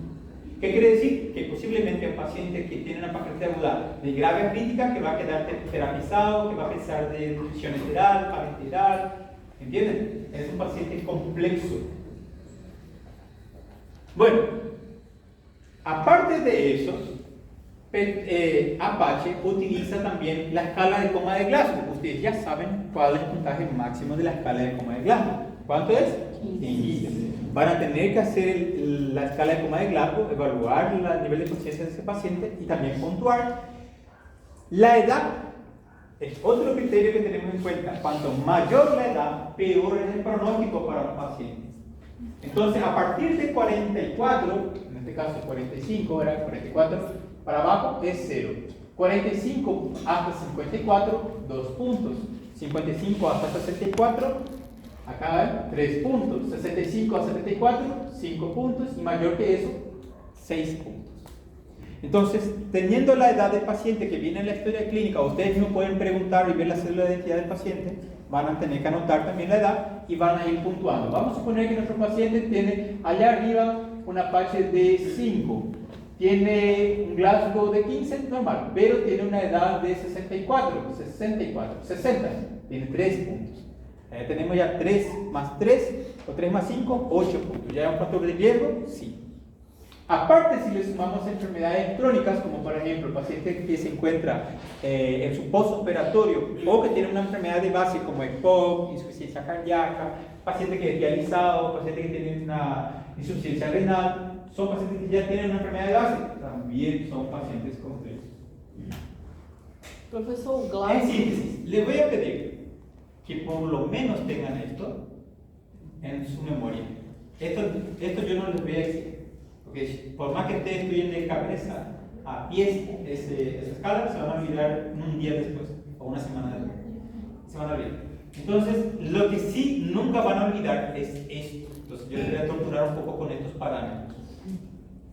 ¿Qué quiere decir? Que posiblemente un paciente que tiene una pancreatitis aguda de grave crítica, que va a quedar terapizado, que va a precisar de nutrición enteral, parenteral, ¿entienden? Es un paciente complejo. Bueno, aparte de eso, Apache utiliza también la escala de coma de Glasgow. Ustedes ya saben cuál es el puntaje máximo de la escala de coma de Glasgow. ¿Cuánto es? 15. Van a tener que hacer la escala de coma de Glasgow, evaluar el nivel de conciencia de ese paciente y también puntuar. La edad es otro criterio que tenemos en cuenta. Cuanto mayor la edad, peor es el pronóstico para un paciente. Entonces, a partir de 44, en este caso 45, era 44 para abajo es 0. 45 hasta 54, 2 puntos. 55 hasta 64, acá hay 3 puntos. 65 a 74, 5 puntos. Y mayor que eso, 6 puntos. Entonces, teniendo la edad del paciente que viene en la historia clínica, ustedes no pueden preguntar y ver la cédula de identidad del paciente, van a tener que anotar también la edad y van a ir puntuando. Vamos a suponer que nuestro paciente tiene allá arriba un Apache de 5, tiene un Glasgow de 15, normal, pero tiene una edad de 60, tiene 3 puntos. Ahí tenemos ya 3 más 3, o 3 más 5, 8 puntos. ¿Ya hay un factor de riesgo? Sí. Aparte, si le sumamos enfermedades crónicas, como por ejemplo el paciente que se encuentra en su postoperatorio o que tiene una enfermedad de base como EPOC, insuficiencia cardíaca, paciente que es dializado, paciente que tiene una insuficiencia renal, son pacientes que ya tienen una enfermedad de base, también son pacientes complejos. Professor, o En Glasgow, síntesis, les voy a pedir que por lo menos tengan esto en su memoria. Esto yo no les voy a decir, porque por más que ustedes estudien de cabeza a pies esa escala, se van a olvidar un día después o una semana después. Se van a olvidar. Entonces, lo que sí nunca van a olvidar es esto. Entonces, yo les voy a torturar un poco con estos parámetros.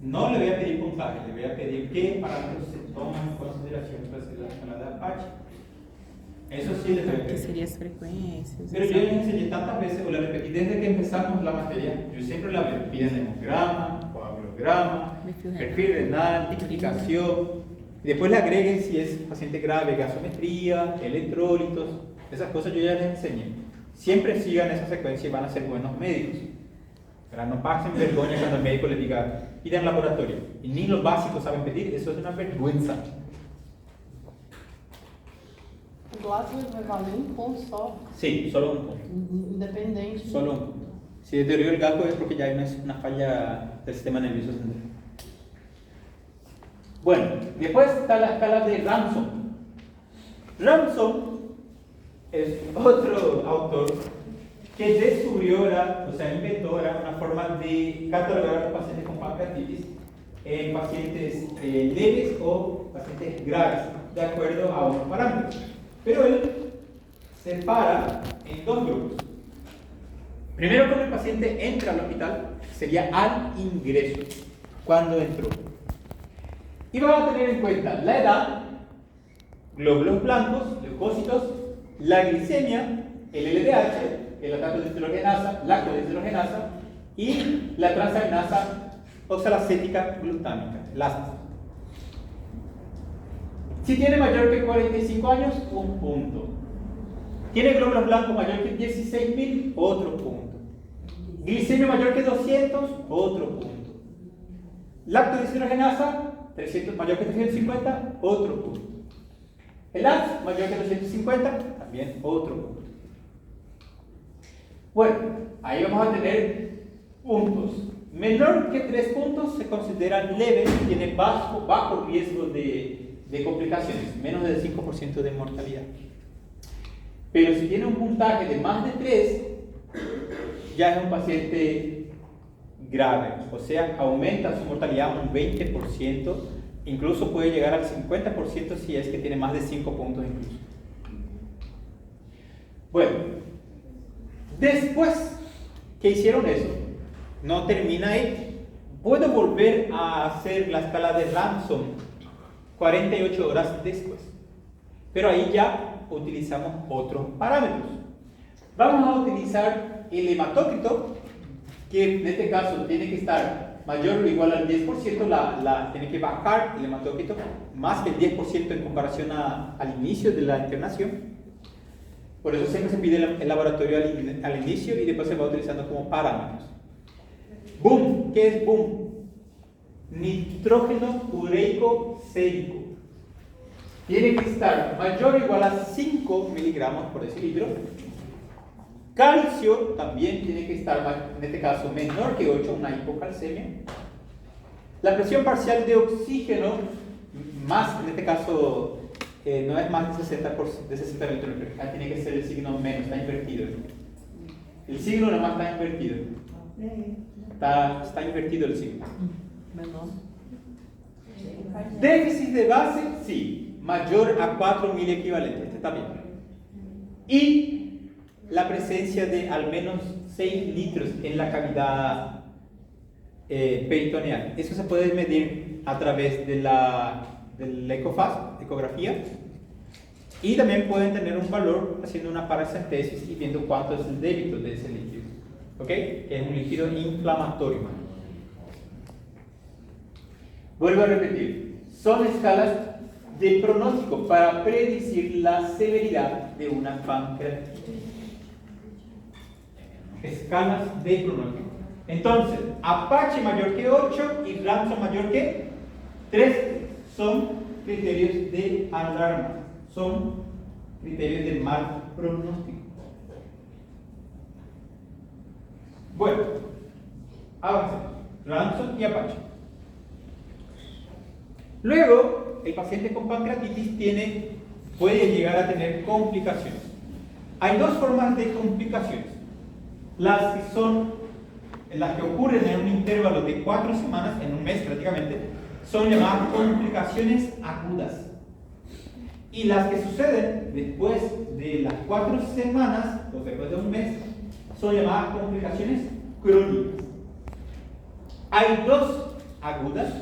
No le voy a pedir puntaje, le voy a pedir qué parámetros se toman en consideración para hacer la escala de Apache. Eso sí les voy a Que pedir. seria as frequências. Pero yo les enseñé tantas veces, o la repetí desde que empezamos la materia, yo siempre la hablé, piden hemograma, coagulograma, perfil renal, tipificación, y después le agreguen si es paciente grave, gasometría, electrolitos, esas cosas yo ya les enseñé. Siempre sigan esa secuencia y van a ser buenos médicos. Pero no pasen vergüenza cuando el médico les diga, pidan laboratorio, y ni los básicos saben pedir, eso es una vergüenza. o Glasgow vai valer ponto só, Sí, solo un punto. independente. Solo un punto. Si deteriora el gasto es porque ya hay una falla del sistema nervioso central. Bueno, después está la escala de Ramson. Ramson es otro autor que descubrió, inventó una forma de catalogar a los pacientes con pancreatitis en pacientes leves o pacientes graves, de acuerdo a unos parámetros. Pero él separa en dos grupos. Primero, cuando el paciente entra al hospital, sería al ingreso, cuando entró. Y vamos a tener en cuenta la edad, glóbulos blancos, leucocitos, la glicemia, el LDH, el lactato deshidrogenasa y la transaminasa oxalacética glutámica, LAST. Si tiene mayor que 45 años, un punto. Tiene glóbulos blancos mayor que 16.000, otro punto. Glicemia mayor que 200, otro punto. Lactodeshidrogenasa mayor que 350, otro punto. El LAS mayor que 250, también otro punto. Bueno, ahí vamos a tener puntos. Menor que 3 puntos se consideran leves y tiene bajo riesgo de complicaciones, menos del 5% de mortalidad. Pero si tiene un puntaje de más de 3, ya es un paciente grave, o sea, aumenta su mortalidad un 20%, incluso puede llegar al 50% si es que tiene más de 5 puntos incluso. Bueno, después que hicieron eso, no termina ahí. Puedo volver a hacer la escala de Ramson 48 horas después, pero ahí ya utilizamos otros parámetros. Vamos a utilizar el hematócrito, que en este caso tiene que estar mayor o igual al 10%, tiene que bajar el hematócrito más que el 10% en comparación al inicio de la internación. Por eso siempre se pide el laboratorio al inicio y después se va utilizando como parámetros. Boom, ¿qué es boom? Nitrógeno ureico sérico. Tiene que estar mayor o igual a 5 miligramos por decilitro. Calcio también tiene que estar, en este caso, menor que 8, una hipocalcemia. La presión parcial de oxígeno, más, en este caso, no es más de 60 litros, tiene que ser el signo menos, está invertido. El signo nomás está invertido. Está invertido el signo. Menor. Déficit de base, sí, mayor a 4.000 equivalentes, este está bien. Y la presencia de al menos 6 litros en la cavidad peritoneal. Eso se puede medir a través de la ecografía, y también pueden tener un valor haciendo una paracentesis y viendo cuánto es el débito de ese líquido. ¿Ok? Es un líquido inflamatorio. Vuelvo a repetir, son escalas de pronóstico para predecir la severidad de una pancreatitis. Escalas de pronóstico. Entonces, Apache mayor que 8 y Ramson mayor que 3 son criterios de alarma, son criterios de mal pronóstico. Bueno, avancemos. Ransom y Apache. Luego, el paciente con pancreatitis puede llegar a tener complicaciones. Hay dos formas de complicaciones. Las que ocurren en un intervalo de 4 semanas, en un mes prácticamente, son llamadas complicaciones agudas. Y las que suceden después de las 4 semanas, o después de un mes, son llamadas complicaciones crónicas. Hay 2 agudas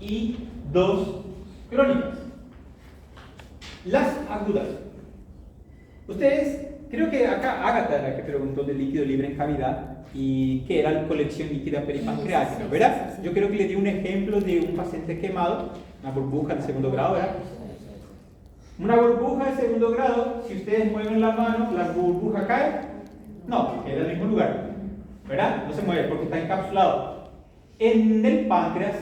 y 2 crónicas. Las agudas. Ustedes, creo que acá Ágata era la que preguntó del líquido libre en cavidad y qué era la colección líquida peripancreática, ¿verdad? Yo creo que le di un ejemplo de un paciente quemado, una burbuja de segundo grado, ¿verdad? Una burbuja de segundo grado, si ustedes mueven la mano, ¿la burbuja cae? No, queda en el mismo lugar, ¿verdad? No se mueve porque está encapsulado. En el páncreas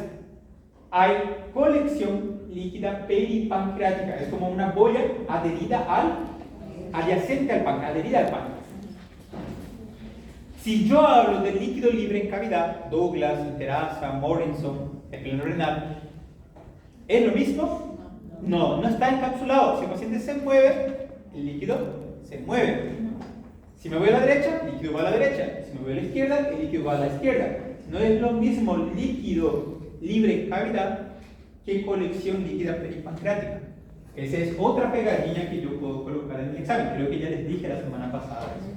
hay colección líquida peripancreática, es como una boya adherida adyacente al páncreas, adherida al páncreas. Si yo hablo de líquido libre en cavidad, Douglas, Interasa, Morrison, el pleno renal, ¿es lo mismo? No, no está encapsulado. Si el paciente se mueve, el líquido se mueve. Si me voy a la derecha, el líquido va a la derecha. Si me voy a la izquierda, el líquido va a la izquierda. No es lo mismo líquido libre en cavidad que colección líquida peripancreática. Esa es otra pegadilla que yo puedo colocar en el examen. Creo que ya les dije la semana pasada eso.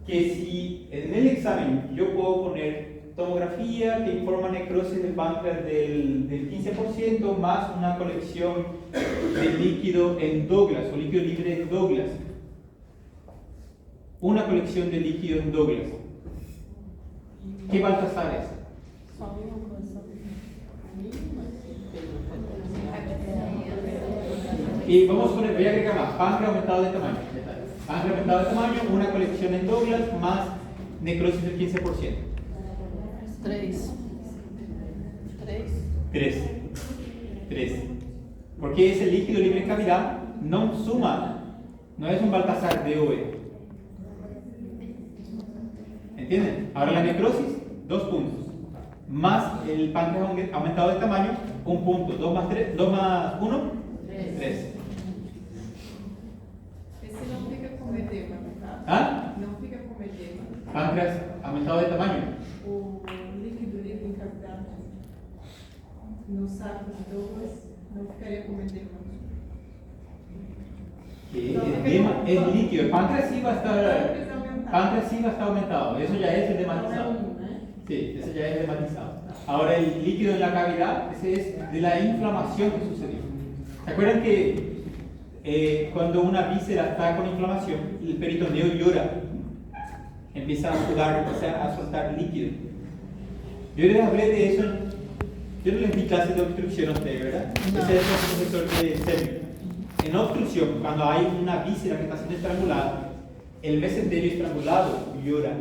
Que si en el examen yo puedo poner tomografía que informa necrosis del páncreas del 15% más una colección de líquido en Douglas o líquido libre en Douglas. Una colección de líquido en Douglas. ¿Qué Baltasar es? Só uma coisa. Y vamos a poner, voy a agregar más, páncreas aumentado de tamaño. Páncreas aumentado de tamaño, una colección en Douglas más necrosis del 15%. 3. 3. Porque ese líquido libre en cavidad no suma, no es un Baltasar de OE. ¿Entienden? Ahora la necrosis, 2 puntos. Más el páncreas aumentado de tamaño, 1 punto. 2 más 1, 3. Esse não fica com edema, no caso. ¿Ah? Não fica com edema. Páncreas aumentado de tamaño. O líquido livre em cavidade no saco de Douglas não ficaria com edema. Edema es líquido. El páncreas sí va a estar aumentado. Eso ya es edematizado. Sí, eso ya es edematizado. Ahora el líquido en la cavidad, ese es de la inflamación que sucedió. ¿Se acuerdan que cuando una víscera está con inflamación, el peritoneo llora? Empieza a sudar, empieza a soltar líquido. Yo les hablé de eso, yo no les di clases de obstrucción a ustedes, ¿verdad? No. Ese es el profesor de SEMI. En obstrucción, cuando hay una víscera que está siendo estrangulada, el mesenterio estrangulado llora.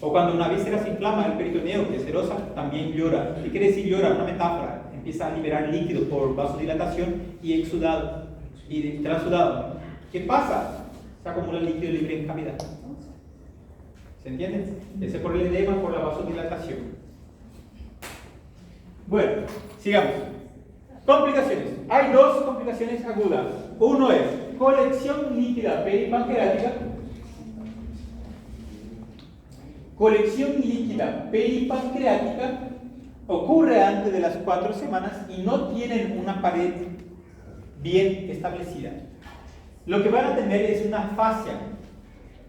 O cuando una víscera se inflama, el peritoneo, que es serosa, también llora. ¿Qué quiere decir llora? Una metáfora. Empieza a liberar líquido por vasodilatación y exudado y transudado. ¿Qué pasa? Se acumula líquido libre en cavidad. ¿Se entiende? Ese por el edema, por la vasodilatación. Bueno, sigamos. Complicaciones. Hay 2 complicaciones agudas. Uno es colección líquida peripancreática. Colección líquida peripancreática ocurre antes de las 4 semanas y no tienen una pared bien establecida. Lo que van a tener es una fascia.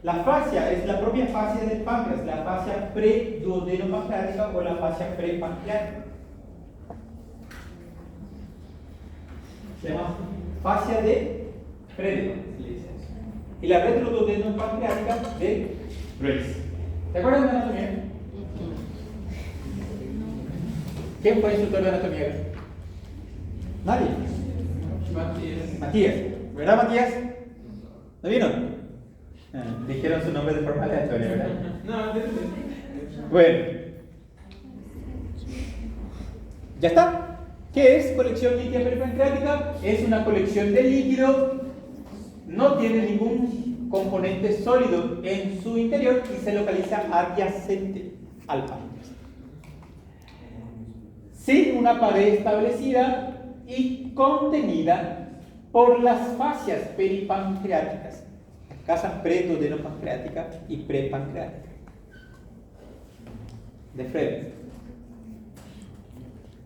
La fascia es la propia fascia del páncreas, la fascia preduodenopancreática o la fascia prepancreática. Se llama fascia de Frederick, se le dice eso. Y la retroduodenopancreática de Brace. ¿Te acuerdas de anatomía? ¿Quién fue instructor de anatomía? Nadie. Matías. ¿Verdad, Matías? ¿No vino? Dijeron su nombre de forma aleatoria, ¿verdad? No, Bueno. ¿Ya está? ¿Qué es colección líquida peripancreática? Es una colección de líquido, no tiene ningún componente sólido en su interior y se localiza adyacente al páncreas. Sin una pared establecida y contenida por las fascias peripancreáticas, casas preduodenopancreática y prepancreática. De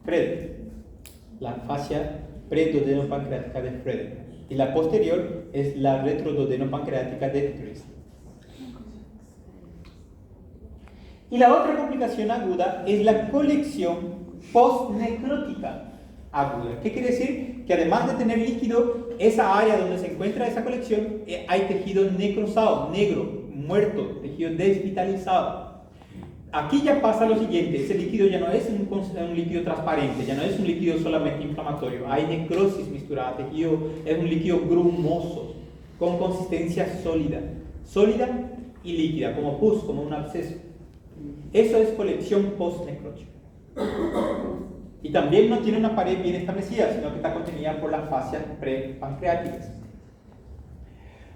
Fred, la fascia preduodenopancreática de Fred, y la posterior es la retroduodenopancreática de Dries. Y la otra complicación aguda es la colección postnecrótica aguda. ¿Qué quiere decir? Que además de tener líquido, esa área donde se encuentra esa colección, hay tejido necrosado, negro, muerto, tejido desvitalizado. Aquí ya pasa lo siguiente, ese líquido ya no es un líquido transparente, ya no es un líquido solamente inflamatorio, hay necrosis misturada, tejido es un líquido grumoso, con consistencia sólida y líquida, como pus, como un absceso. Eso es colección postnecrótica. Y también no tiene una pared bien establecida, sino que está contenida por las fascias prepancreáticas.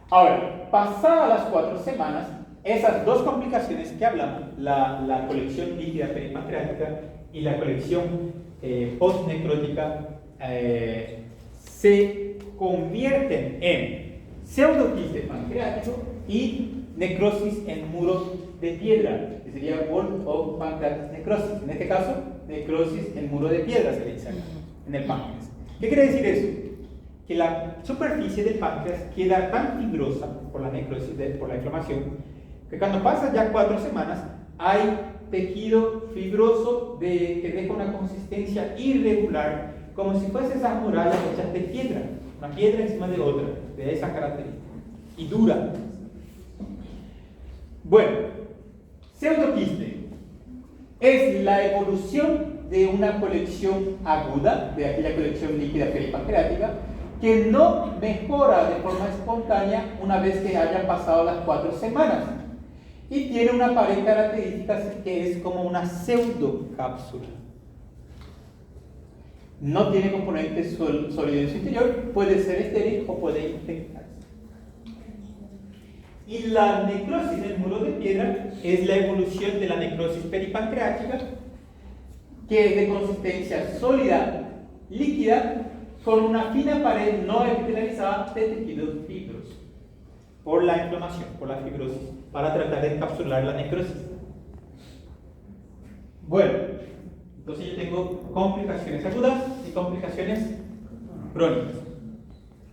Ahora, pasadas las 4 semanas, esas dos complicaciones que hablamos, la colección líquida peripancreática y la colección postnecrótica, se convierten en pseudoquiste pancreático y necrosis en muro de piedra, que sería wall of pancreatic necrosis. En este caso, necrosis en muro de piedra se le dice acá, en el páncreas. ¿Qué quiere decir eso? Que la superficie del páncreas queda tan fibrosa por la necrosis, por la inflamación, que cuando pasan ya 4 semanas, hay tejido fibroso que deja una consistencia irregular, como si fuese esas murallas hechas de piedra, una piedra encima de otra, de esa característica, y dura. Bueno, pseudoquiste es la evolución de una colección aguda, de aquella colección líquida peripancreática, que no mejora de forma espontánea una vez que hayan pasado las 4 semanas. Y tiene una pared característica que es como una pseudocápsula. No tiene componente sólido en su interior, puede ser estéril o puede infectarse. Y la necrosis del muro de piedra es la evolución de la necrosis peripancreática, que es de consistencia sólida, líquida, con una fina pared no epitelializada de tejidos fibrosos, por la inflamación, por la fibrosis, para tratar de encapsular la necrosis. Bueno, entonces yo tengo complicaciones agudas y complicaciones crónicas.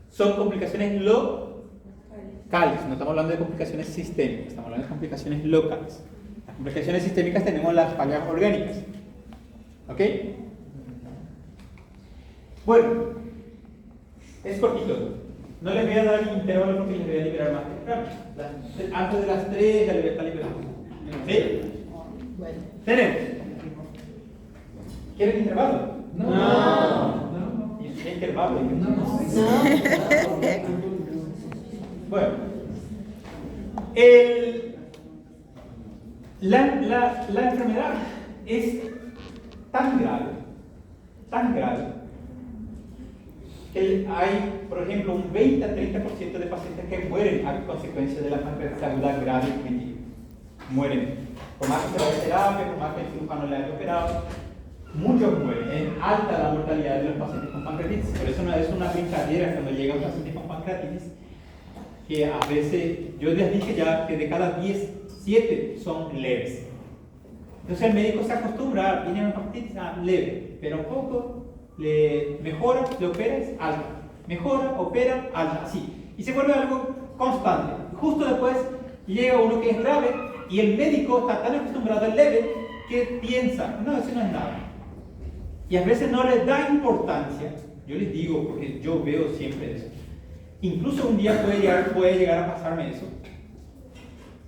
Son complicaciones locales, no estamos hablando de complicaciones sistémicas, estamos hablando de complicaciones locales. Las complicaciones sistémicas tenemos las fallas orgánicas. ¿Ok? Bueno, es cortito. No les voy a dar intervalo porque les voy a liberar más temprano. Antes de las 3 la libertad liberada. ¿Sí? Bueno. Tenemos. ¿Quieren intervalo? No. ¿Y qué intervalo? Bueno. La enfermedad es tan grave, que hay, por ejemplo, un 20 a 30% de pacientes que mueren a consecuencia de la pancreatitis aguda grave y crítica. Mueren. Por más que se vaya a terapia, por más que el cirujano le haya operado, muchos mueren. Es alta la mortalidad de los pacientes con pancreatitis. Por eso no es una brincadeira cuando llega un paciente con pancreatitis, que a veces, yo les dije ya que de cada 10, 7 son leves. Entonces el médico se acostumbra, tiene una pancreatitis leve, pero poco le mejora, le opera, es alta. Mejora, opera, alta, así. Y se vuelve algo constante. Justo después llega uno que es grave y el médico está tan acostumbrado al leve que piensa, no, eso no es nada. Y a veces no les da importancia. Yo les digo, porque yo veo siempre eso. Incluso un día puede llegar a pasarme eso.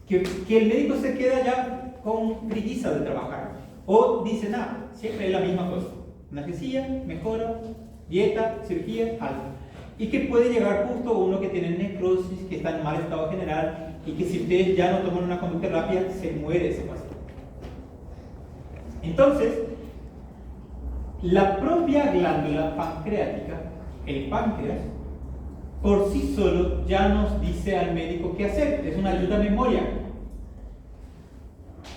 Que el médico se queda ya con prisa de trabajar. O dice nada, siempre es la misma cosa. Analgesia, mejora, dieta, cirugía, algo. Y que puede llegar justo uno que tiene necrosis, que está en mal estado general, y que si ustedes ya no toman una conducta rápida, se muere ese paciente. Entonces, la propia glándula pancreática, el páncreas, por sí solo ya nos dice al médico qué hacer, es una ayuda a memoria.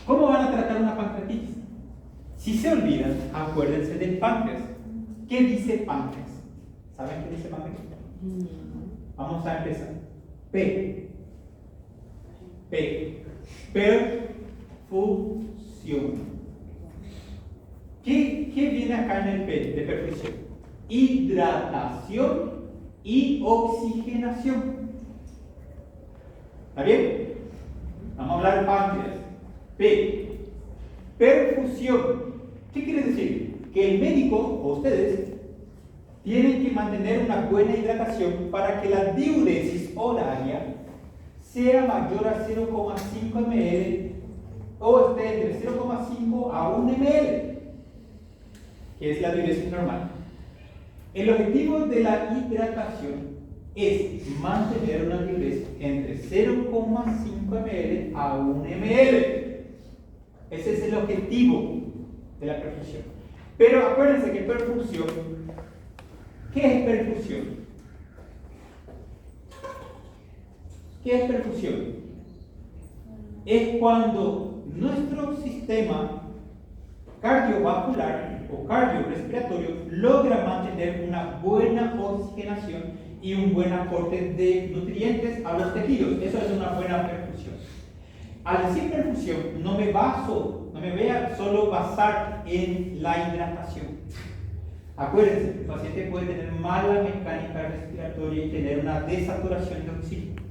¿Cómo van a tratar una pancreatitis? Si se olvidan, acuérdense del páncreas. ¿Qué dice páncreas? ¿Saben qué dice páncreas? Vamos a empezar. P. Perfusión. ¿Qué viene acá en el P de perfusión? Hidratación y oxigenación. ¿Está bien? Vamos a hablar de páncreas. P. Perfusión. ¿Qué quiere decir? Que el médico o ustedes tienen que mantener una buena hidratación para que la diuresis horaria sea mayor a 0,5 ml o esté entre 0,5 a 1 ml, que es la diuresis normal. El objetivo de la hidratación es mantener una diuresis entre 0,5 ml a 1 ml. Ese es el objetivo de la perfusión. Pero acuérdense que perfusión, ¿qué es perfusión? ¿Qué es perfusión? Es cuando nuestro sistema cardiovascular o cardiorrespiratorio logra mantener una buena oxigenación y un buen aporte de nutrientes a los tejidos. Eso es una buena perfusión. Al decir perfusión, no me voy a solo basar en la hidratación. Acuérdense, el paciente puede tener mala mecánica respiratoria y tener una desaturación de oxígeno.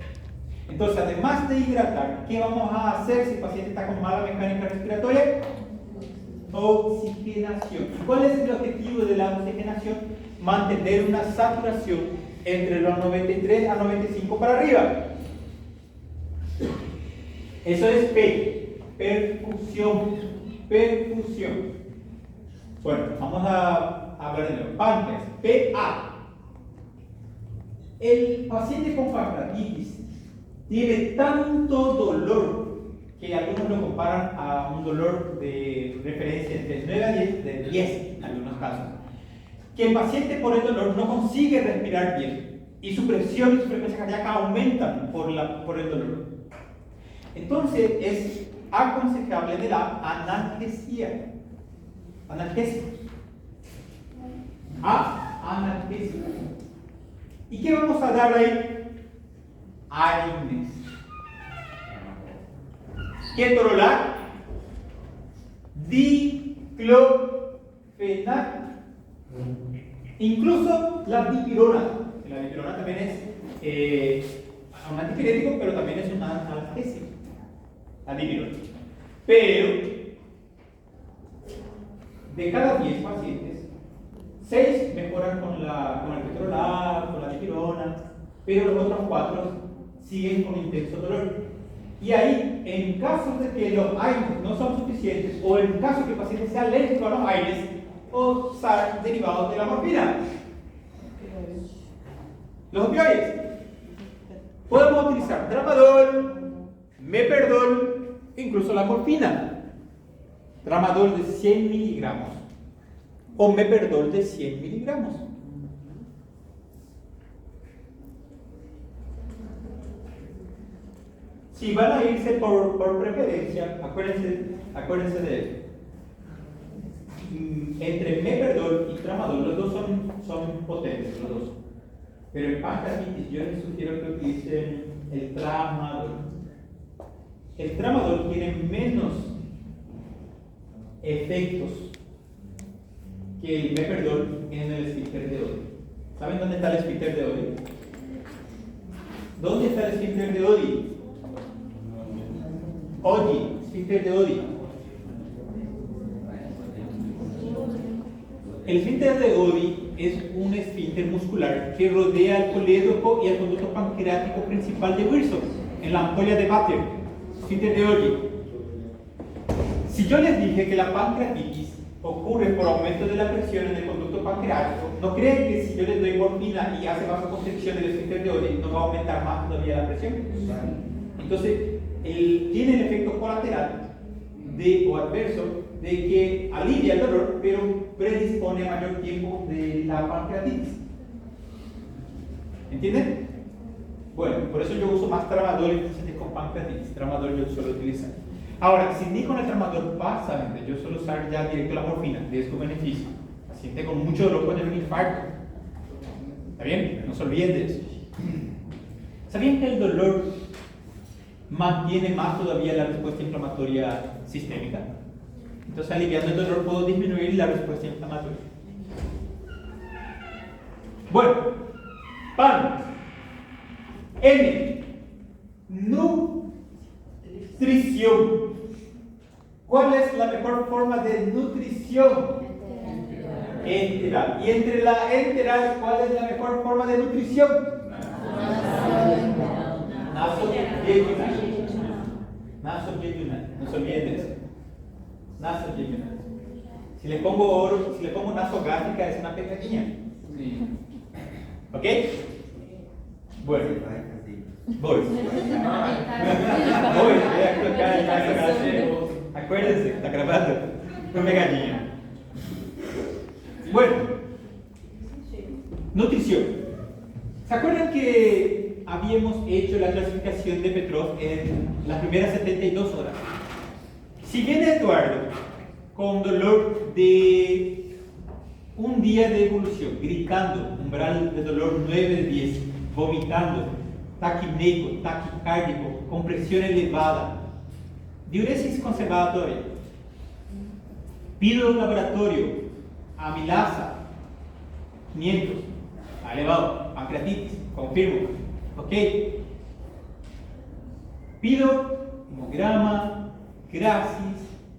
Entonces, además de hidratar, ¿qué vamos a hacer si el paciente está con mala mecánica respiratoria? Oxigenación. ¿Y cuál es el objetivo de la oxigenación? Mantener una saturación entre los 93 a 95 para arriba. Eso es P. Perfusión. Perfusión. Bueno, vamos a hablar de nuevo. Páncreas. PA. El paciente con pancreatitis tiene tanto dolor que algunos lo comparan a un dolor de referencia entre 9 a 10, de 10 en algunos casos, que el paciente por el dolor no consigue respirar bien y su presión y su frecuencia cardíaca aumentan por el dolor. Entonces es aconsejable de la analgesia. Analgesia. Analgesia. ¿Y qué vamos a dar ahí? Aines. Ketorolac, diclofenac, incluso la dipirona. La dipirona también es un antipirético, pero también es un analgésico. La dipirona. Pero de cada 10 pacientes, 6 mejoran con el ketorolac, con la dipirona, pero los otros 4 siguen con intenso dolor. Y ahí, en caso de que los AINES no son suficientes, o en caso que el paciente sea alérgico a los AINES, usar derivados de la morfina. Los opioides. Podemos utilizar tramadol, meperdol, incluso la morfina. Tramadol de 100 miligramos o meperdol de 100 miligramos. Si van a irse por preferencia, acuérdense de eso. Entre meperdol y tramadol, los dos son potentes, los dos. Pero en pancreatitis yo les sugiero que utilicen el tramadol. El tramadol tiene menos efectos que el meperdol en el esfínter de Oddi. ¿Saben dónde está el esfínter de Oddi? ¿Dónde está el esfínter de Oddi? Oddi, esfínter de Oddi. El esfínter de Oddi es un esfínter muscular que rodea el colédoco y el conducto pancreático principal de Wilson, en la ampolla de Vater. Esfínter de Oddi. Si yo les dije que la pancreatitis ocurre por aumento de la presión en el conducto pancreático, no creen que si yo les doy morfina y hace vasoconstricción del esfínter de Oddi, no va a aumentar más todavía la presión. Entonces, tiene el efecto colateral o adverso de que alivia el dolor, pero predispone a mayor tiempo de la pancreatitis. ¿Entienden? Bueno, por eso yo uso más tramador en pacientes con pancreatitis. Tramador yo suelo utilizar. Ahora, si ni con el tramador pasa, gente, yo suelo usar ya directo la morfina, riesgo-beneficio. Paciente con mucho dolor puede tener un infarto. ¿Está bien? No se olviden de eso. ¿Sabían que el dolor mantiene más todavía la respuesta inflamatoria sistémica? Entonces, aliviando el dolor puedo disminuir la respuesta inflamatoria. Bueno, pan. N. Nutrición. ¿Cuál es la mejor forma de nutrición? Enteral. Y entre la enteral, ¿cuál es la mejor forma de nutrición? Nasoyeyunal. Nasoyeyunal. No se olviden de eso. Nasoyeyunal. Si le pongo nasogástrica es una pequeña. ¿Ok? Bueno. Voy a colocar en la clase. Acuérdense, está grabando. Una pegadinha. Bueno, nutrición. ¿Se acuerdan que habíamos hecho la clasificación de Petrov en las primeras 72 horas? Si viene Eduardo con dolor de un día de evolución, gritando, umbral de dolor 9 de 10, vomitando, taquipneico, taquicárdico, con presión elevada, diuresis conservada todavía, pido laboratorio, amilasa, 500, elevado, pancreatitis, confirmo, ok. Pido hemograma,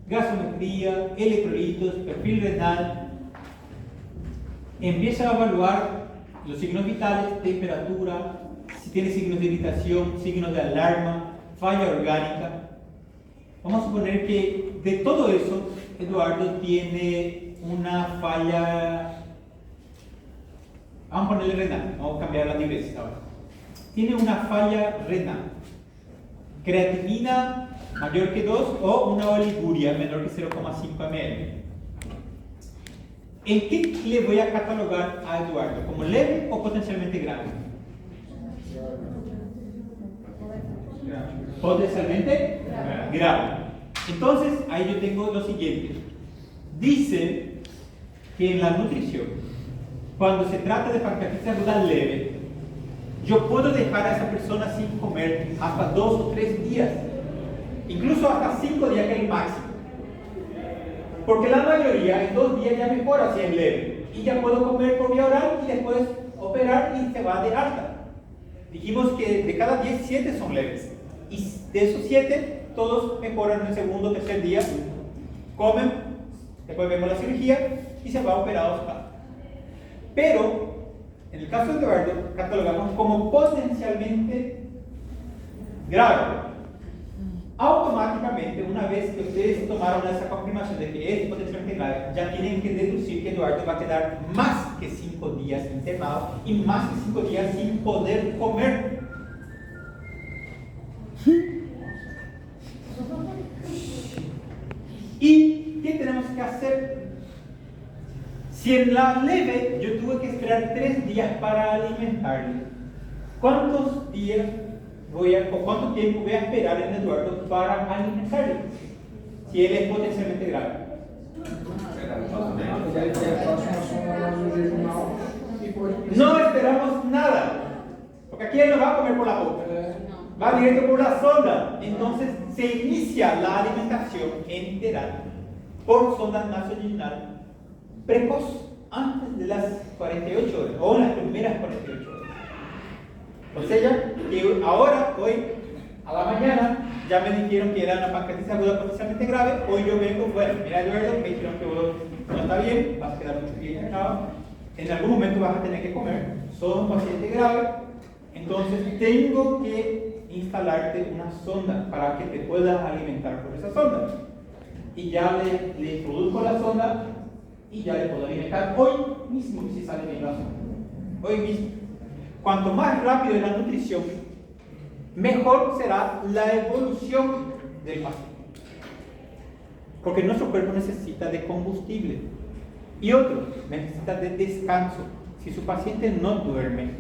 gasometría, electrolitos, perfil renal. Empieza a evaluar los signos vitales, temperatura, si tiene signos de irritación, signos de alarma, falla orgánica. Vamos a suponer que de todo eso, Eduardo tiene una falla. Vamos a ponerle renal, vamos a cambiar la diuresis ahora. Tiene una falla renal. Creatinina mayor que 2 o una oliguria menor que 0,5 ml. ¿En qué le voy a catalogar a Eduardo? ¿Como leve o potencialmente grave? Potencialmente grave. Entonces, ahí yo tengo lo siguiente. Dice que en la nutrición, cuando se trata de pancreatitis aguda leve, yo puedo dejar a esa persona sin comer hasta 2 o 3 días, incluso hasta 5 días, que es el máximo. Porque la mayoría en 2 días ya mejora si es leve, y ya puedo comer por vía oral y después operar y se va de alta. Dijimos que de cada 10, 7 son leves, y de esos 7, todos mejoran en el segundo o tercer día, comen, después vemos la cirugía y se va operado a su casa. Pero, en el caso de Eduardo, catalogamos como potencialmente grave. Automáticamente, una vez que ustedes tomaron esa confirmación de que es potencialmente grave, ya tienen que deducir que Eduardo va a quedar más que 5 días internado y más que 5 días sin poder comer. ¿Y qué tenemos que hacer? Si en la leve yo tuve que esperar 3 días para alimentarle, ¿cuántos días cuánto tiempo voy a esperar en Eduardo para alimentarle? Si él es potencialmente grave. No esperamos nada, porque aquí él no va a comer por la boca, va directo por la sonda. Entonces se inicia la alimentación enteral por sonda nasoyeyunal precoz, antes de las 48 horas o las primeras 48 horas. O sea, que ahora, hoy, a la mañana, ya me dijeron que era una pancreatitis aguda potencialmente grave. Hoy yo vengo, bueno, mira Eduardo, me dijeron que vos no está bien, vas a quedar mucho bien acá. En algún momento vas a tener que comer, sos un paciente grave, entonces tengo que instalarte una sonda para que te puedas alimentar por esa sonda. Y ya le introduzco la sonda y ya le puedo alimentar hoy mismo si sale bien la sonda. Hoy mismo. Cuanto más rápido es la nutrición, mejor será la evolución del paciente. Porque nuestro cuerpo necesita de combustible. Y otro, necesita de descanso. Si su paciente no duerme,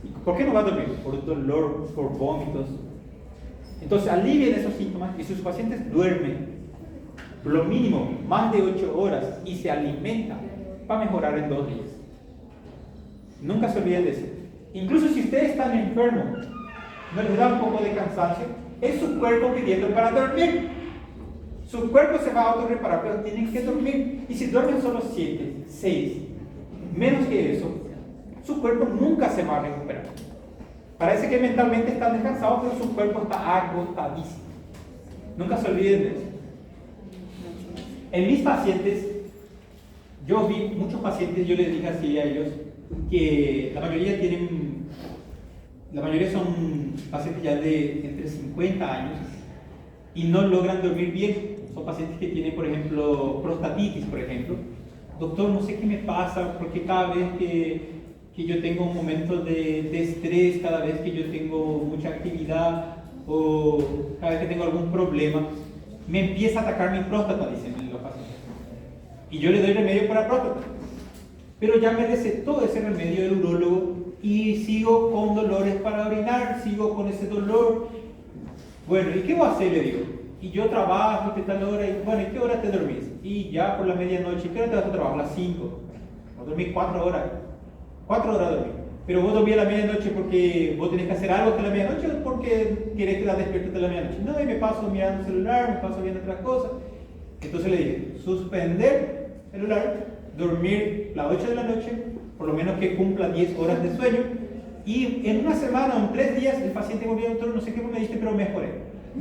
¿Y por qué no va a dormir? Por dolor, por vómitos. Entonces alivien esos síntomas y sus pacientes duermen lo mínimo más de 8 horas y se alimentan para mejorar en 2 días. Nunca se olviden de eso. Incluso si ustedes están enfermos, no les da un poco de cansancio, es su cuerpo pidiendo para dormir. Su cuerpo se va a autorreparar, pero tienen que dormir. Y si duermen solo 7, 6, menos que eso, su cuerpo nunca se va a recuperar. Parece que mentalmente están descansados, pero su cuerpo está agotadísimo. Nunca se olviden de eso. En mis pacientes, yo vi muchos pacientes, yo les dije así a ellos, que la mayoría son pacientes ya de entre 50 años y no logran dormir bien. Son pacientes que tienen, por ejemplo, prostatitis, por ejemplo. Doctor, no sé qué me pasa, porque cada vez que yo tengo un momento de estrés, cada vez que yo tengo mucha actividad o cada vez que tengo algún problema, me empieza a atacar mi próstata, dicen los pacientes. Y yo le doy remedio para próstata. Pero ya me recetó ese remedio el urólogo y sigo con dolores para orinar, sigo con ese dolor. Bueno, ¿y qué voy a hacer? Le digo. Y yo trabajo de tal hora, y bueno, ¿y qué hora te dormís? Y ya por la medianoche, ¿qué hora te vas a trabajar? A las 5. Voy a dormir 4 horas. 4 horas dormir. Pero vos dormís a la medianoche porque vos tenés que hacer algo hasta la medianoche o porque querés quedar despierto hasta la medianoche. No, y me paso mirando el celular, me paso viendo otras cosas. Entonces le dije, suspender el celular, dormir las 8 de la noche, por lo menos que cumpla 10 horas de sueño, y en una semana o en 3 días el paciente volvió, doctor, no sé qué me diste, pero mejoré.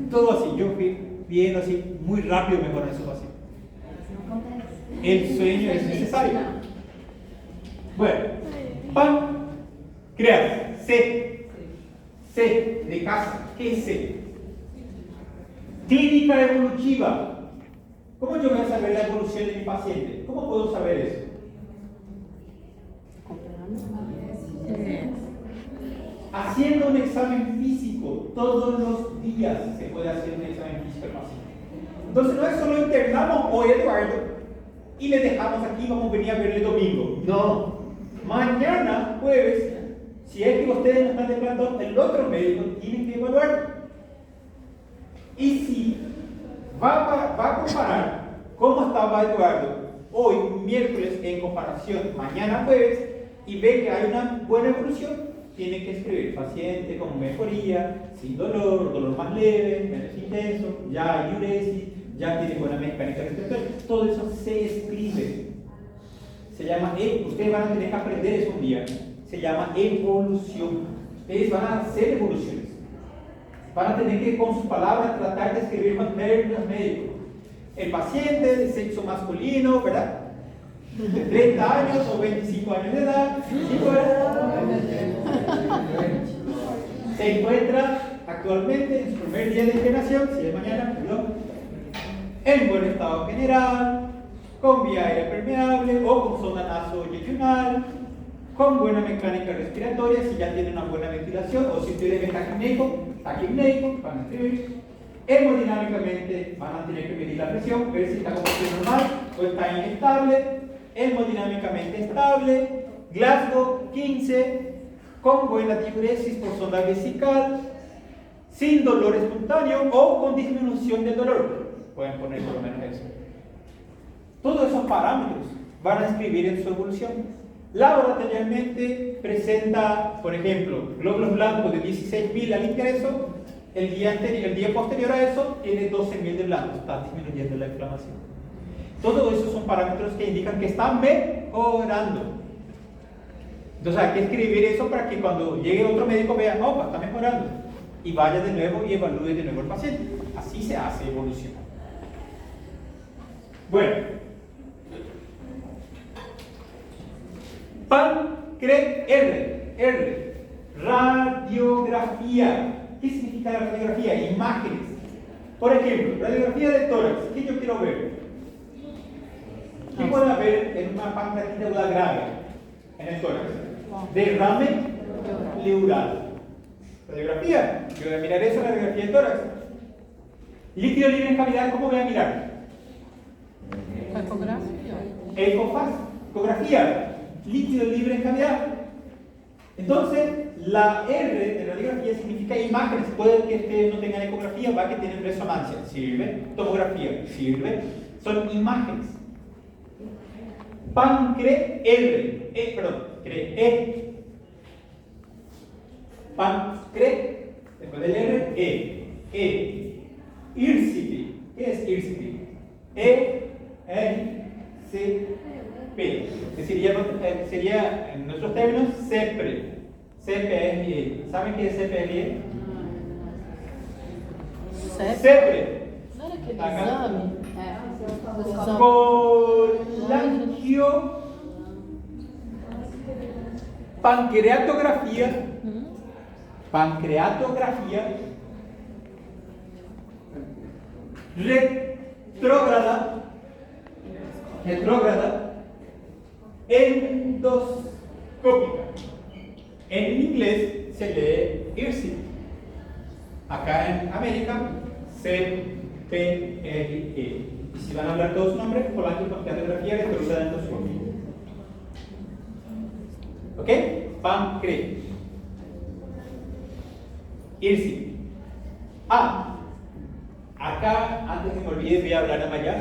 Todo así, yo fui viendo así, muy rápido mejorar esos pacientes. El sueño es necesario. Bueno, pancreas, C de casa. ¿Qué es C? Clínica evolutiva. ¿Cómo yo voy a saber la evolución de mi paciente? ¿Cómo puedo saber eso? Haciendo un examen físico. Todos los días se puede hacer un examen físico al paciente. Entonces no es solo internamos hoy a Eduardo y le dejamos aquí, vamos a venir a verle domingo. No. Mañana, jueves, si es que ustedes no están de plantón, el otro médico tiene que evaluarlo. Y si va a comparar cómo estaba Eduardo hoy, miércoles, en comparación mañana, jueves, y ve que hay una buena evolución, tiene que escribir paciente con mejoría, sin dolor, dolor más leve, menos intenso, ya hay diuresis, ya tiene buena mecánica respiratoria. Todo eso se escribe. Se llama, ustedes van a tener que aprender eso un día. Se llama evolución. Ustedes van a hacer evoluciones. Van a tener que, con sus palabras, tratar de escribir con términos médicos. El paciente de sexo masculino, ¿verdad? De 30 años o 25 años de edad, se encuentra actualmente en su primer día de internación, si es mañana, perdón, en buen estado general, con vía aérea permeable o con sonda nasoyeyunal, con buena mecánica respiratoria, si ya tiene una buena ventilación, o si ustedes ven taquipneico, van a escribir. Hemodinámicamente van a tener que medir la presión, ver si está como normal o está inestable. Hemodinámicamente estable, Glasgow 15, con buena diuresis por sonda vesical, sin dolor espontáneo o con disminución del dolor. Pueden poner por lo menos eso. Todos esos parámetros van a escribir en su evolución. Laboratorialmente presenta, por ejemplo, glóbulos blancos de 16.000 al ingreso, el día posterior a eso tiene 12.000 de blancos, está disminuyendo la inflamación. Todos esos son parámetros que indican que está mejorando. Entonces hay que escribir eso para que cuando llegue otro médico vea, no, está mejorando. Y vaya de nuevo y evalúe de nuevo el paciente. Así se hace evolución. Bueno. R. Radiografía. ¿Qué significa la radiografía? Imágenes. Por ejemplo, radiografía de tórax. ¿Qué yo quiero ver? ¿Qué puede haber en una pancreatitis aguda grave en el tórax? Derrame pleural. Radiografía. Yo voy a mirar eso en la radiografía del tórax. Líquido libre en cavidad, ¿cómo voy a mirar? Ecografía. Líquido libre en cavidad. Entonces, La R de radiografía significa imágenes. Puede que ustedes no tengan ecografía, va que tienen resonancia, sirve. Tomografía, sirve. Son imágenes. Después del R, IRCP. ¿Qué es IRCP? E-R-C-P. Sería, en nuestros términos, CEPRE. CPRE. ¿Saben qué es CPRE? CEPRE. Não era aquele Acá. exame? O exame. Colangio. Pancreatografía. Pancreatografía. Retrógrada. Endoscópica. En inglés se lee IRCP. Acá en América, CPRE. Y si van a hablar todos sus nombres, colangiopancreatografía retrógrada endoscópica. ¿Ok? Pancre. IRCP. Acá, antes que me olvide, voy a hablar en maya.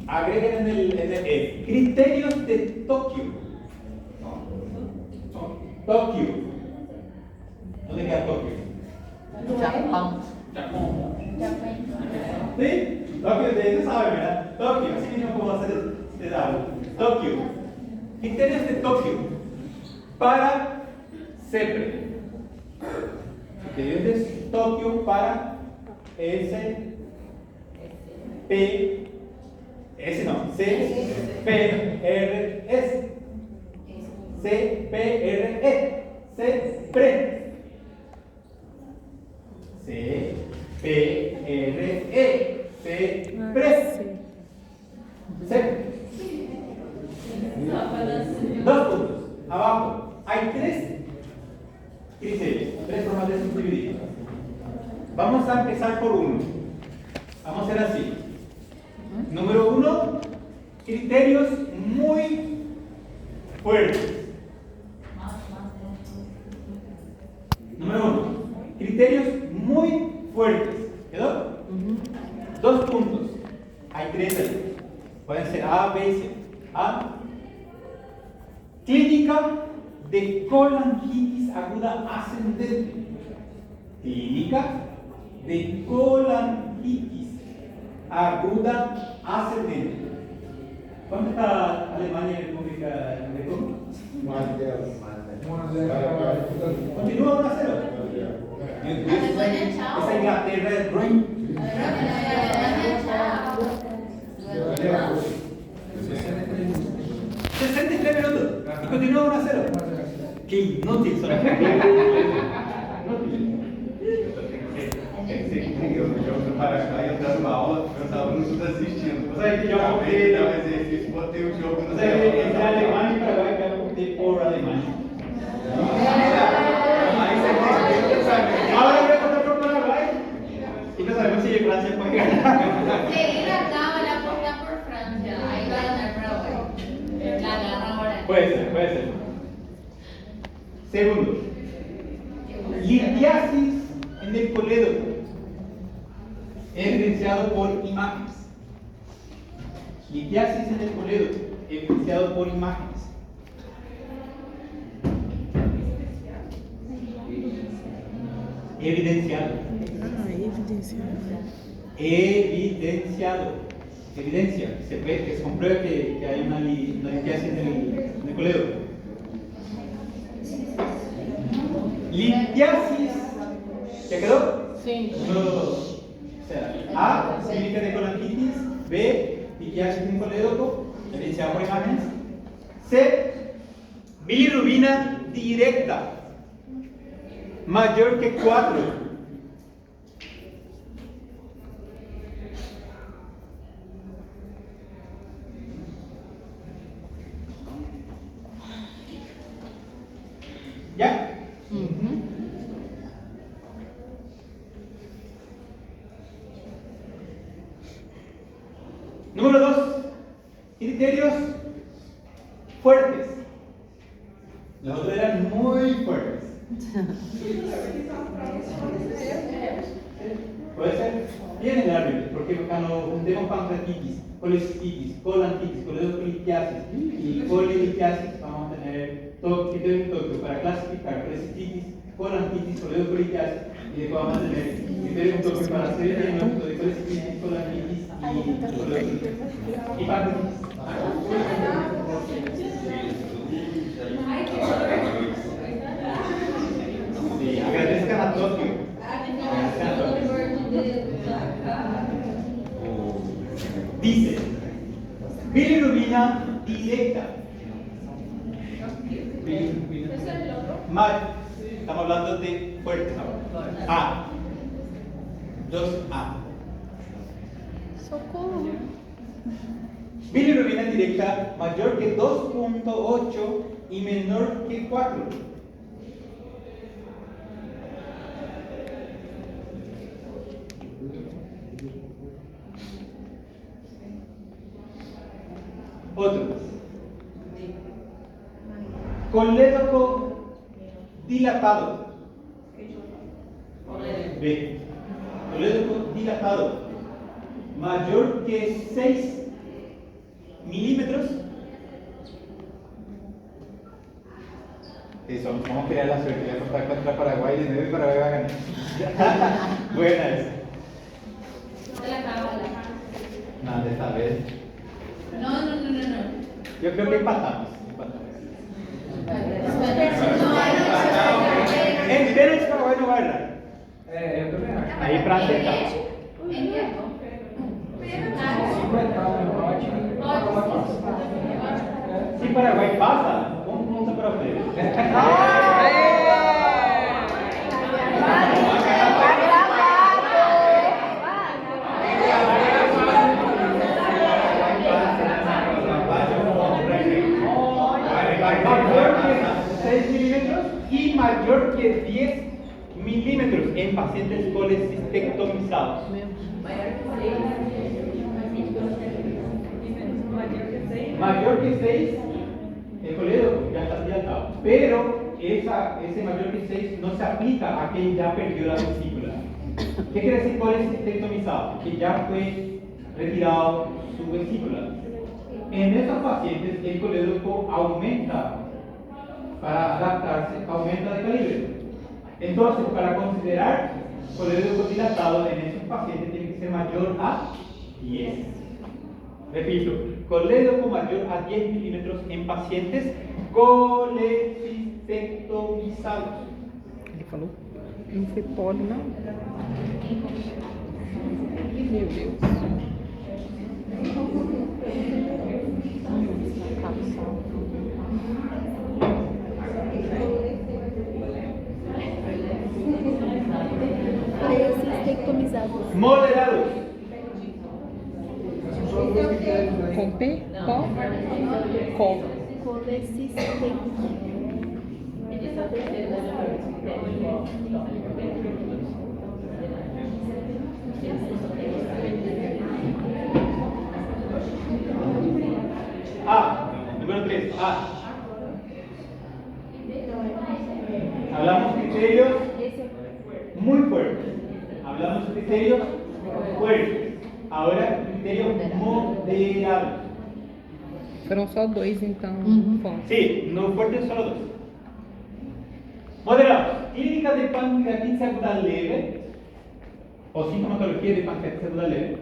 Agreguen en el E. Criterios de Tokio. Tokio. ¿Dónde queda Tokio? Japão. Japón. ¿Sí? Tokio, ustedes saben, ¿verdad? Tokio, así mismo como hacer algo. Tokio. Criterios de Tokio para CEPRE. Criterios de Tokio para Dos puntos. Abajo hay tres criterios, tres formas de subdividir. Vamos a empezar por uno. Vamos a hacer así. Número uno, criterios muy fuertes. Número uno, criterios muy fuertes. ¿Quedó? Dos puntos. Hay tres ahí. Pueden ser A, B y C. A. Clínica de colangitis aguda ascendente. Clínica de colangitis aguda ascendente. ¿Cuánto está Alemania y República de Congo? Continúa 1-0. Esa Inglaterra es ruin. 63 minutos. Y continúa 1-0. Qué inútil son. Para cá e entrar numa aula, eu estava no estudo assistindo. Mas aí já botei, dar um exercício, botei o jogo no Mas aí entre Alemanha e Paraguai, que eu optei por Alemanha. Ahora voy a contar por Paraguay. Y no sabemos si Francia puede ganar. Seguir acá van a apostar por Francia. Ahí va a ganar Paraguay. La agarra ahora. Puede ser. Segundo, litiasis en el colédoco. Evidenciado por imágenes. Litiasis en el colédoco. Evidenciado por imágenes. Evidenciado. Evidencia. Se ve que se comprueba que hay una litiasis en el colédoco. Litiasis. ¿Ya quedó? Sí. Número 2. O sea, A, clínica de colangitis. B, litiasis en el colédoco. Evidenciado por imágenes. C, bilirrubina directa. Mayor que 4. ¿Ya? Número 2. Criterios fuertes. Los otros eran muy fuertes. Puede ser bien general, porque cuando juntemos pancreatitis, colecistitis, colantitis, coledoclitiasis y colelitiasis, vamos a tener todo criterio para clasificar colecistitis, colantitis, coledoclitiasis, y después vamos a tener criterio para hacer el diagnóstico de colecistitis, colantitis y coledoclitiasis. Y pancreatitis. Sí, agradezcan a todos. Dice, bilirrubina directa. Mal. Estamos hablando de fuertes ahora. A. 2A. Socorro. Bilirrubina directa mayor que 2.8 y menor que 4. Otro. Colédoco dilatado. B. Colédoco dilatado mayor que 6 milímetros. Sí, vamos a crear la suerte de contar contra Paraguay y de nuevo Paraguay va a ganar. Buena esa. Se la acaba. No, de esta vez. No. Yo creo que empatamos. En Pérez Paraguay no va a ganar. Eu também acho. Ahí Francia está. En tiempo. 50 um empate e Paraguai passa. Si Paraguay pasa, un punto para ustedes. Mayor que 6 milímetros y mayor que 10 milímetros en pacientes colecistectomizados. Mayor que 6, el colédoco ya está dilatado. Pero ese mayor que 6 no se aplica a quien ya perdió la vesícula. ¿Qué quiere decir colecistectomizado? Que ya fue retirado su vesícula. En esos pacientes el colédoco aumenta para adaptarse, aumenta de calibre. Entonces, para considerar colédoco dilatado en esos pacientes tiene que ser mayor a 10. Repito, colédoco mayor a 10 milímetros en pacientes colecistectomizados. Ele falou, não foi poli, não? Meu Deus. Colecistectomizados. Moderados. São dois critérios aí. Com P? Qual? Com. Colecistectomizados. A. Número 3. A. Hablamos criterios muy fuertes. Hablamos criterios fuertes. Ahora criterios moderados. Foram só dois, então. Bom. Sí, no fuertes solo dos. Moderados. Clínica de pancreatitis aguda leve o sintomatología de pancreatitis aguda leve.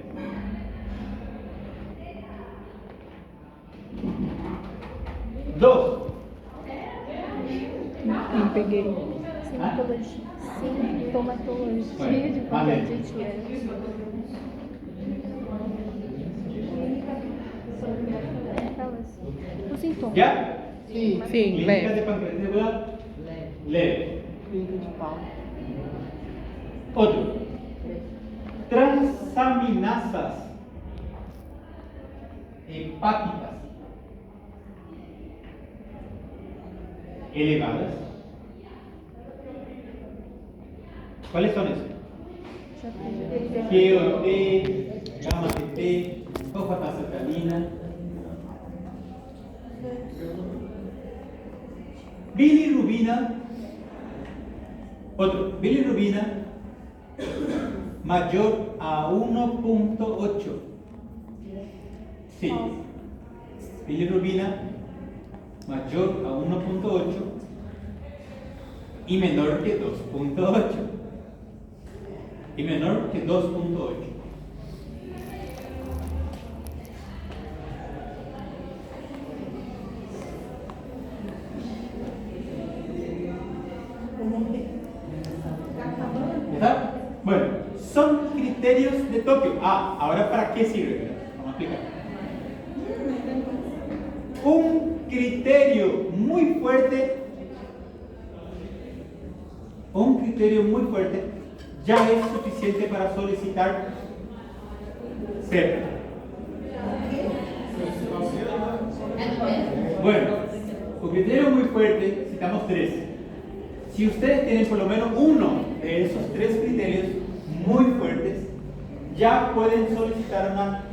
Dos. Não peguei. Sintomatologia de pancreatite leve. Os sintomas. ¿Ya? Sim, Clínica de leve. pancreatitis aguda leve. Clínica de pau. Otro. Transaminasas hepáticas elevadas. ¿Cuáles son esos? GOT, gamma TT, hofatasacalina. bilirrubina, otro, bilirrubina mayor a 1.8. Sí, bilirrubina mayor a 1.8 y menor que 2.8. Y menor que 2.8. ¿Está? Bueno, son criterios de Tokio. Ahora ¿para qué sirve? Vamos a explicar. Un criterio muy fuerte, ya es suficiente para solicitar CEPA. Bueno, un criterio muy fuerte, citamos 3. Si ustedes tienen por lo menos uno de esos 3 criterios muy fuertes, ya pueden solicitar una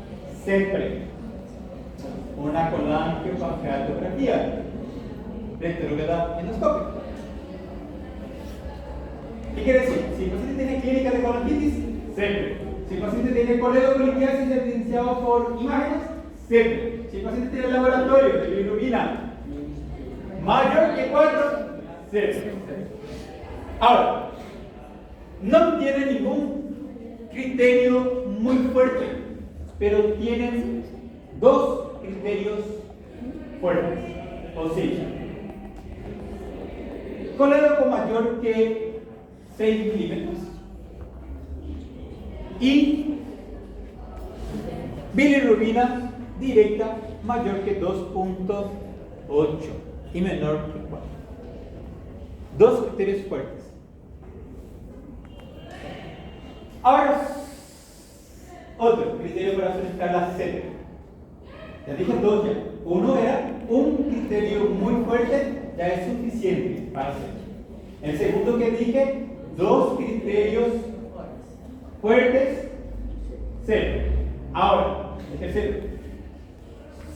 CEPRE, una colangiopancreatografía retrógrada endoscópica. ¿Qué quiere decir? Si el paciente tiene clínica de colangitis, CEPRE. Si el paciente tiene coledocoliquiasis evidenciado por imágenes, CEPRE. Si el paciente tiene laboratorio de bilirrubina mayor que 4, CEPRE. Ahora, no tiene ningún criterio muy fuerte, pero tienen 2 criterios fuertes. O sea, colédoco mayor que 6 milímetros y bilirrubina directa mayor que 2.8 y menor que 4. 2 criterios fuertes. Ahora, otro criterio para solicitar la CEPRE. Ya dije 2 ya. Uno era un criterio muy fuerte, ya es suficiente para CEPRE. El segundo que dije, 2 criterios fuertes, CEPRE. Ahora, el tercero.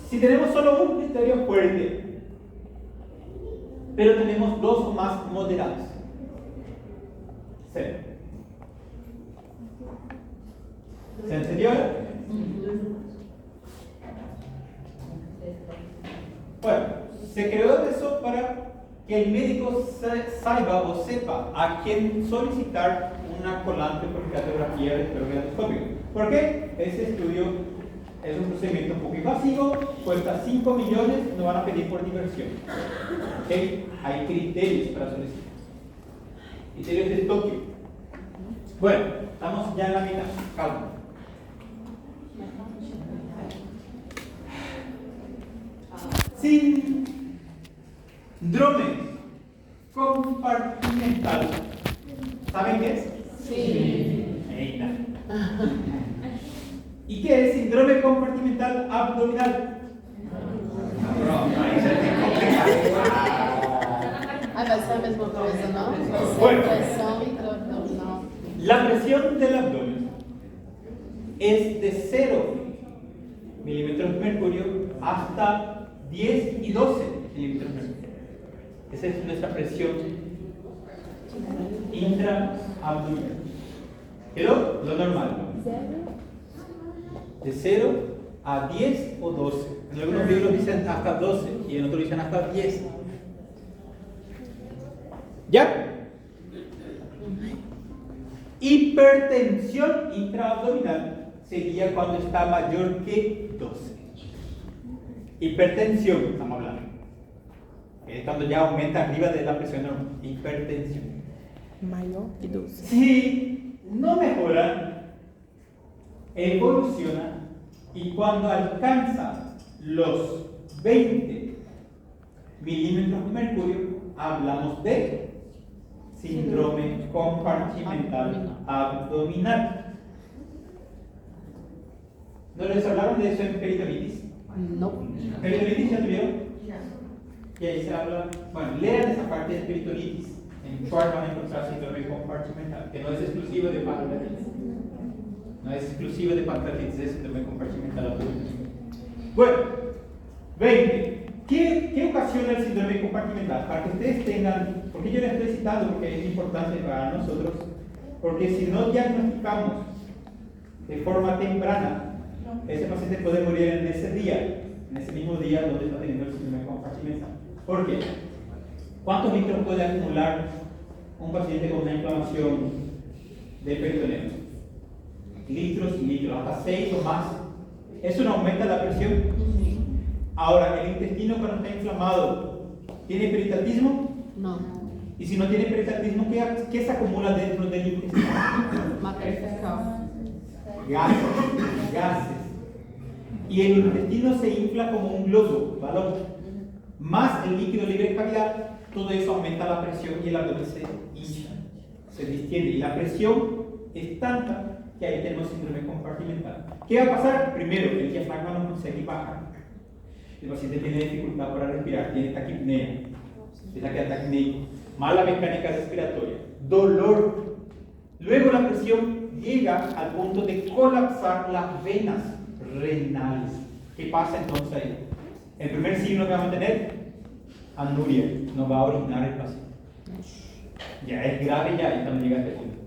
Si tenemos solo un criterio fuerte, pero tenemos 2 o más moderados, CEPRE. ¿Se entendió ahora? Bueno, se creó eso para que el médico saiba o sepa a quién solicitar una colangiopancreatografía retrógrada. ¿Por qué? Ese estudio es un procedimiento un poco invasivo, cuesta 5 millones, no van a pedir por diversión. ¿Okay? Hay criterios para solicitar. Criterios de Tokio. Bueno, estamos ya en la mitad. Calma. Síndrome compartimental. ¿Saben qué es? Sí. Ahí está. ¿Y qué es síndrome compartimental abdominal? Vai ser a mesma coisa, não? Vai ser Bueno. pressão intraabdominal. La presión del abdomen es de 0 milímetros de mercurio hasta 10 y 12 milímetros de mercurio. Esa es nuestra presión intraabdominal. ¿Quedó? Lo normal. De 0 a 10 o 12. En algunos libros dicen hasta 12 y en otros dicen hasta 10. ¿Ya? Hipertensión intraabdominal sería cuando está mayor que 12. Hipertensión, estamos hablando. Es cuando ya aumenta arriba de la presión normal. Hipertensión. Maior que 12. Si no mejora, evoluciona y cuando alcanza los 20 milímetros de mercurio, hablamos de síndrome compartimental abdominal. ¿No les hablaron de eso en peritonitis? Não. ¿Peritonitis ya tuvieron? Y ahí se habla, bueno, lean esa parte de peritonitis. En Schwartz van a encontrar síndrome compartimental, que no es exclusivo de pancreatitis. No es exclusivo de pancreatitis, es síndrome compartimental abdominal. Bueno, 20. ¿Qué ocasiona ocasiona el síndrome compartimental? Para que ustedes tengan, porque yo les estoy citando porque es importante para nosotros, porque si no diagnosticamos de forma temprana, ese paciente puede morir en ese día, en ese mismo día donde está teniendo el síndrome compartimental. ¿Por qué? ¿Cuántos litros puede acumular un paciente con una inflamación del peritoneo? Litros y litros, hasta 6 o más. ¿Eso no aumenta la presión? Ahora, ¿el intestino cuando está inflamado tiene peritatismo? No. Y si no tiene peritatismo, ¿qué se acumula dentro del intestino? Matéria fecal. Gases. Y el intestino se infla como un globo, balón. Más el líquido libre de cavidad, todo eso aumenta la presión y el abdomen se hincha, se distiende. Y la presión es tanta que ahí tenemos síndrome compartimental. ¿Qué va a pasar? Primero, el diafragma no consegue bajar. El paciente tiene dificultad para respirar, tiene taquipnea, es taquipneico, mala mecánica respiratoria, dolor. Luego la presión llega al punto de colapsar las venas renales. ¿Qué pasa entonces ahí? El primer signo que vamos a tener, anuria, no va a orinar el paciente. Ya es grave ya, estamos llegando a este punto.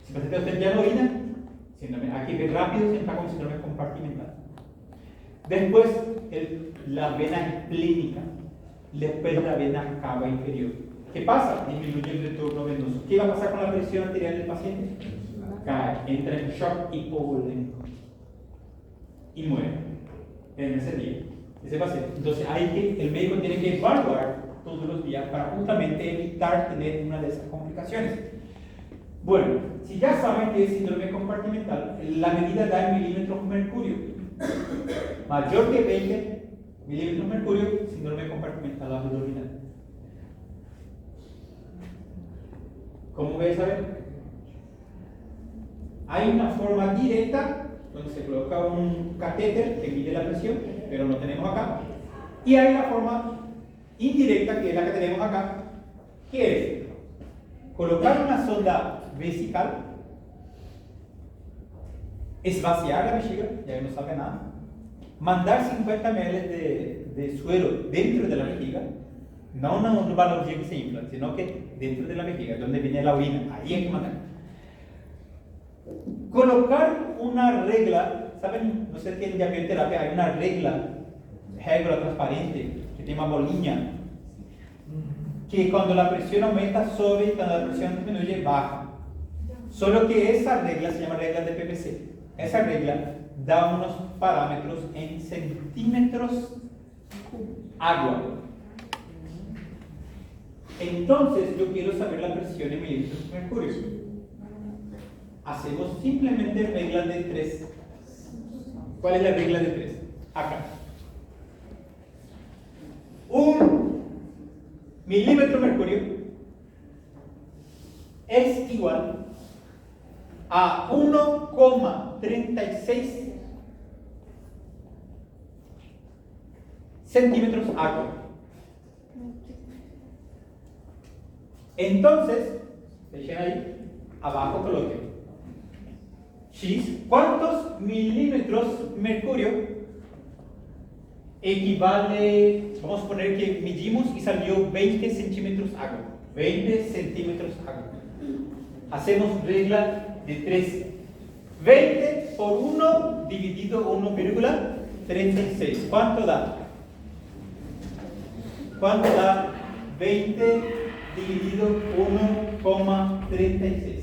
Si el paciente usted ya no orina, aquí ve rápido, se está con síndrome compartimental. Después, la vena esplénica, después la vena cava inferior. ¿Qué pasa? Disminuye el retorno venoso. ¿Qué va a pasar con la presión arterial del paciente? Cae, entra en shock hipovolémico y muere en ese día, ese paciente. Entonces, el médico tiene que evaluar todos los días para justamente evitar tener una de esas complicaciones. Bueno, si ya saben que es síndrome compartimental, la medida da en milímetros mercurio. Mayor que 20 milímetros mercurio, síndrome compartimental abdominal. ¿Cómo voy a saber? Hay una forma directa donde se coloca un catéter que mide la presión, pero no tenemos acá. Y hay la forma indirecta, que es la que tenemos acá, que es colocar una sonda vesical, es vaciar la vejiga, ya que no sabe nada, mandar 50 ml de suero dentro de la vejiga, no una balonilla que se infla, sino que dentro de la vejiga, donde viene la orina, ahí hay que mandar. Colocar una regla, ¿saben? No sé qué en diabetoterapia hay una regla transparente que tiene una bolilla, que cuando la presión aumenta sube y cuando la presión disminuye baja. Solo que esa regla se llama regla de PPC. Esa regla da unos parámetros en centímetros agua. Entonces yo quiero saber la presión en milímetros de mercurio. Hacemos simplemente regla de 3. ¿Cuál es la regla de 3? Acá. 1 milímetro de mercurio es igual a 1,36 centímetros agua. Entonces, dejen ahí, abajo coloquen X. ¿Cuántos milímetros mercurio equivale? Vamos a poner que medimos y salió 20 centímetros agua. 20 centímetros agua. Hacemos regla de 3. 20 por 1 dividido 1,36. ¿Cuánto da? ¿Cuánto da 20 dividido 1,36?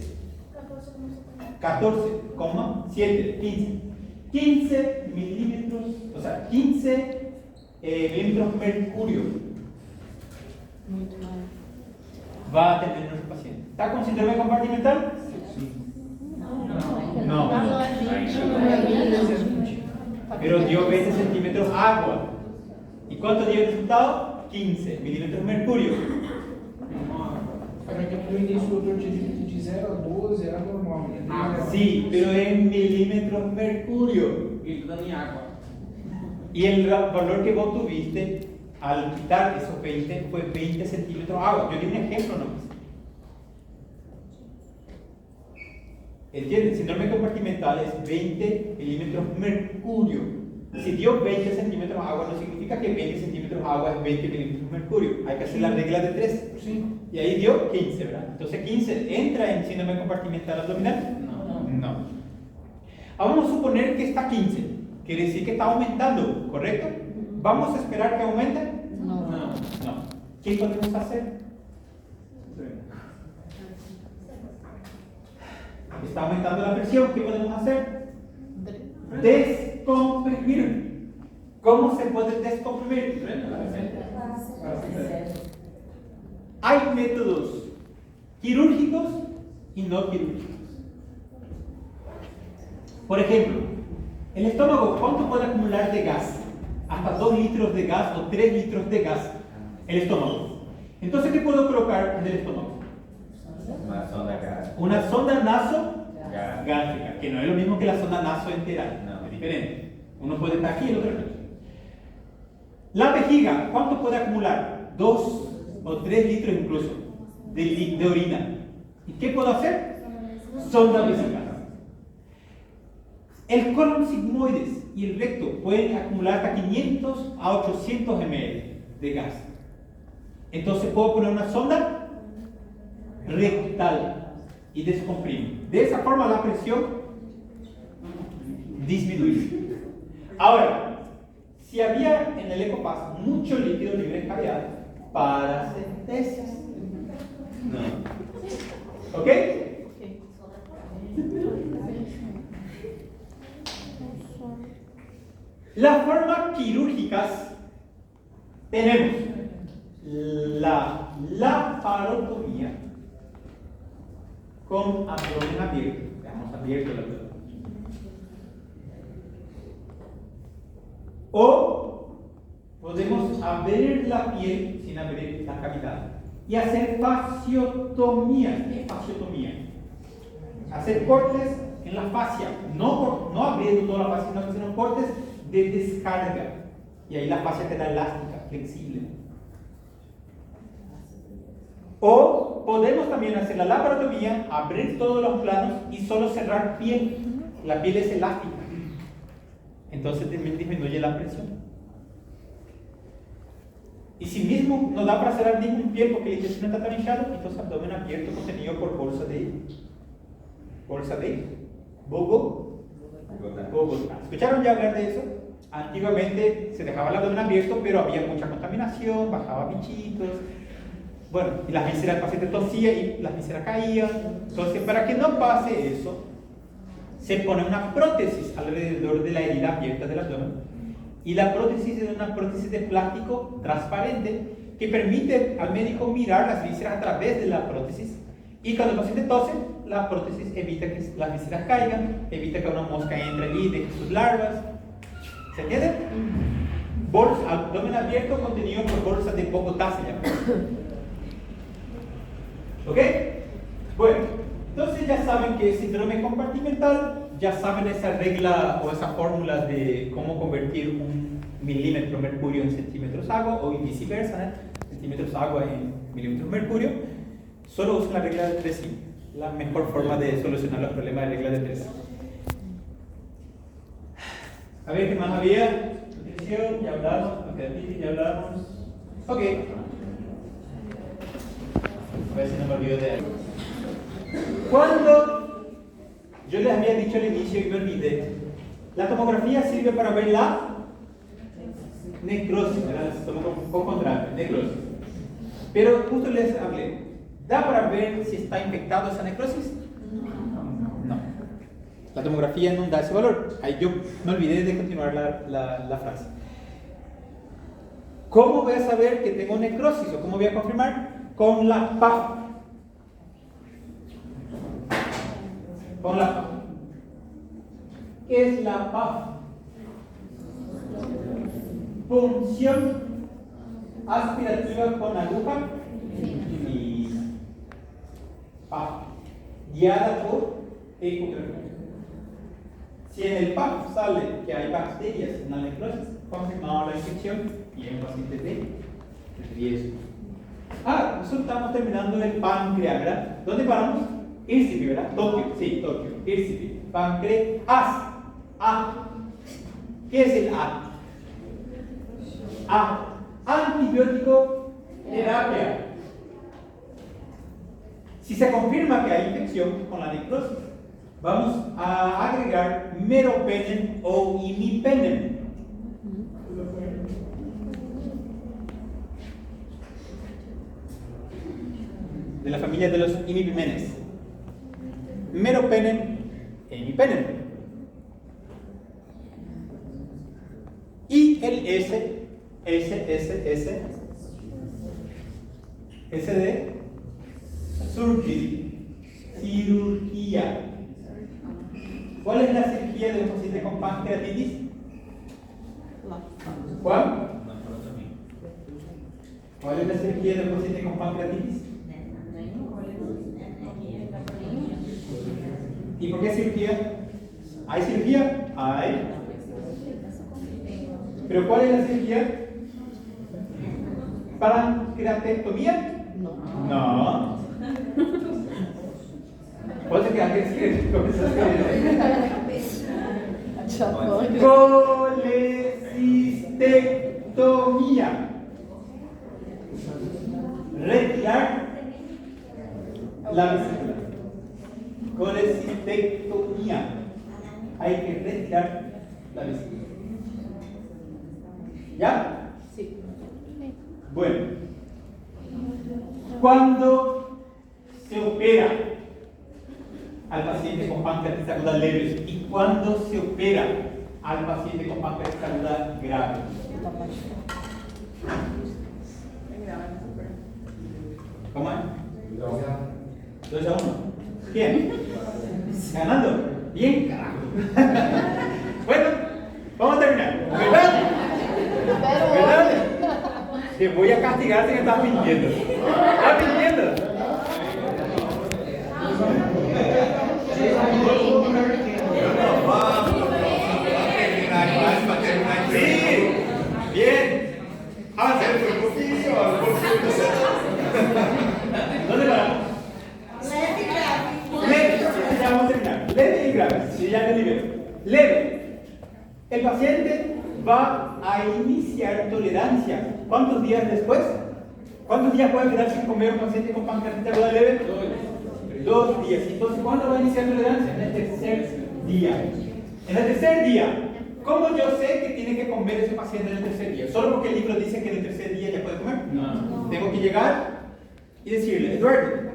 14,7, 15. 15 milímetros, o sea, 15 milímetros mercurio va a tener nuestro paciente. ¿Está con síndrome compartimental? Sí. No. Pero dio 20 centímetros agua. ¿Y cuánto dio el resultado? 15 milímetros mercurio. Para que no início o doutor tinha dito de 0 a 12 era normal. Sí, pero en milímetros mercurio. Y el valor que vos tuviste al quitar esos 20 fue 20 centímetros agua. Yo di un ejemplo nomás. ¿Entienden? Síndrome compartimental es 20 milímetros mercurio. Si dio 20 centímetros de agua, no significa que 20 centímetros de agua es 20 milímetros de mercurio. Hay que hacer la regla de 3 por 5. Y ahí dio 15, ¿verdad? Entonces 15 entra en síndrome compartimental abdominal. No. Ahora vamos a suponer que está 15. Quiere decir que está aumentando, ¿correcto? ¿Vamos a esperar que aumente? No. ¿Qué podemos hacer? Está aumentando la presión. ¿Qué podemos hacer? Descomprimir. ¿Cómo se puede descomprimir? Hay métodos quirúrgicos y no quirúrgicos. Por ejemplo, el estómago, ¿cuánto puede acumular de gas? Hasta 2 litros de gas o 3 litros de gas. El estómago. Entonces, ¿qué puedo colocar en el estómago? Una sonda nasogástrica, que no es lo mismo que la sonda nasoenteral. No, es diferente. Uno puede estar aquí y el otro aquí. La vejiga, ¿cuánto puede acumular? 2 o 3 litros incluso de orina. ¿Y qué puedo hacer? Sonda vesical. El colon sigmoides y el recto pueden acumular hasta 500 a 800 ml de gas. Entonces puedo poner una sonda rectal y descomprimo. De esa forma la presión disminuye. Ahora, si había en el ECOPAS mucho líquido libre cavidad, paracentesis. No. ¿Ok? Las formas quirúrgicas tenemos la laparotomía con abdomen abierto. Dejamos abierto el abdomen. O podemos abrir la piel sin abrir la cavidad y hacer fasciotomía. ¿Qué es fasciotomía? Hacer cortes en la fascia, no abriendo toda la fascia, sino cortes de descarga. Y ahí la fascia queda elástica, flexible. O podemos también hacer la laparotomía, abrir todos los planos y solo cerrar piel. La piel es elástica. Entonces también disminuye la presión. Y si mismo no da para cerrar ningún piel porque el intestino está tan hinchado, entonces abdomen abierto contenido por bolsa de Bogotá. ¿Escucharon ya hablar de eso? Antiguamente se dejaba el abdomen abierto, pero había mucha contaminación, bajaba bichitos. Bueno, y las vísceras, el paciente tosía y las vísceras caían. Entonces, para que no pase eso, se pone una prótesis alrededor de la herida abierta del abdomen. Y la prótesis es una prótesis de plástico transparente que permite al médico mirar las vísceras a través de la prótesis. Y cuando el paciente tose, la prótesis evita que las vísceras caigan, evita que una mosca entre allí y deje sus larvas. ¿Se entiende? Abdomen abierto contenido por bolsa de Bogotá se llama. ¿Ok? Bueno, entonces ya saben que es síndrome compartimental, ya saben esa regla o esa fórmula de cómo convertir 1 milímetro de mercurio en centímetros agua o viceversa, ¿eh? Centímetros agua en milímetros de mercurio. Solo usan la regla de 3, la mejor forma de solucionar los problemas de regla de 3. A ver, ¿qué más había? Nutrición, ya hablamos, apetitis, ya hablamos. Ok. A ver si no me olvido de algo. Cuando yo les había dicho al inicio y me olvidé, la tomografía sirve para ver la necrosis, ¿verdad? Necrosis. Pero justo les hablé, ¿da para ver si está infectado esa necrosis? No. La tomografía no da ese valor. Ahí yo me olvidé de continuar la frase. ¿Cómo voy a saber que tengo necrosis o cómo voy a confirmar? Con la PAF. Con la PAF. ¿Qué es la PAF? Punción aspirativa con aguja y PAF, guiada por ecografía. Si en el PAF sale que hay bacterias en la necrosis, confirmamos la infección y hay un paciente de riesgo. Nosotros estamos terminando el páncreas, ¿verdad? ¿Dónde paramos? IRCP, ¿verdad? Tokio, sí, Tokio, IRCP. Páncreas. ¿Qué es el A? A. Antibiótico terapia. Si se confirma que hay infección con la necrosis, vamos a agregar meropenem o imipenem. De la familia de los imipemenes. Meropenem e imipenem. Y el S de cirugía. ¿Cuál es la cirugía de un paciente con pancreatitis? ¿Cuál? ¿Cuál es la cirugía de un paciente con pancreatitis? ¿Y por qué cirugía? ¿Hay cirugía? Hay. ¿Pero cuál es la cirugía? ¿Pancreatectomía? No. ¿Cuál es la que colecistectomía? Retirar la vesícula. Colecistectomía. Hay que retirar la vesícula. ¿Ya? Sí. Bueno. Cuando se opera al paciente con pancreatitis aguda leve y cuando se opera al paciente con pancreatitis aguda grave. ¿Cómo es? 2-1. ¿Quién? ¿Ganando? Bien, carajo. Bueno, vamos a terminar. ¿Verdad? ¿Verdad? Te voy a castigar si me estás mintiendo. ¿Estás mintiendo? Sí, bien. ¿Dónde paramos? Leve. Ya vamos a terminar. Leve y grave. Sí, ya te libero. Leve. El paciente va a iniciar tolerancia. ¿Cuántos días después? ¿Cuántos días puede quedar sin comer un paciente con pancreatitis aguda leve? 2 días. Entonces, ¿cuándo va a iniciar tolerancia? En el tercer día. En el tercer día. ¿Cómo yo sé que tiene que comer ese paciente en el tercer día? ¿Solo porque el libro dice que en el tercer día ya puede comer? No. Tengo que llegar y decirle, Eduardo,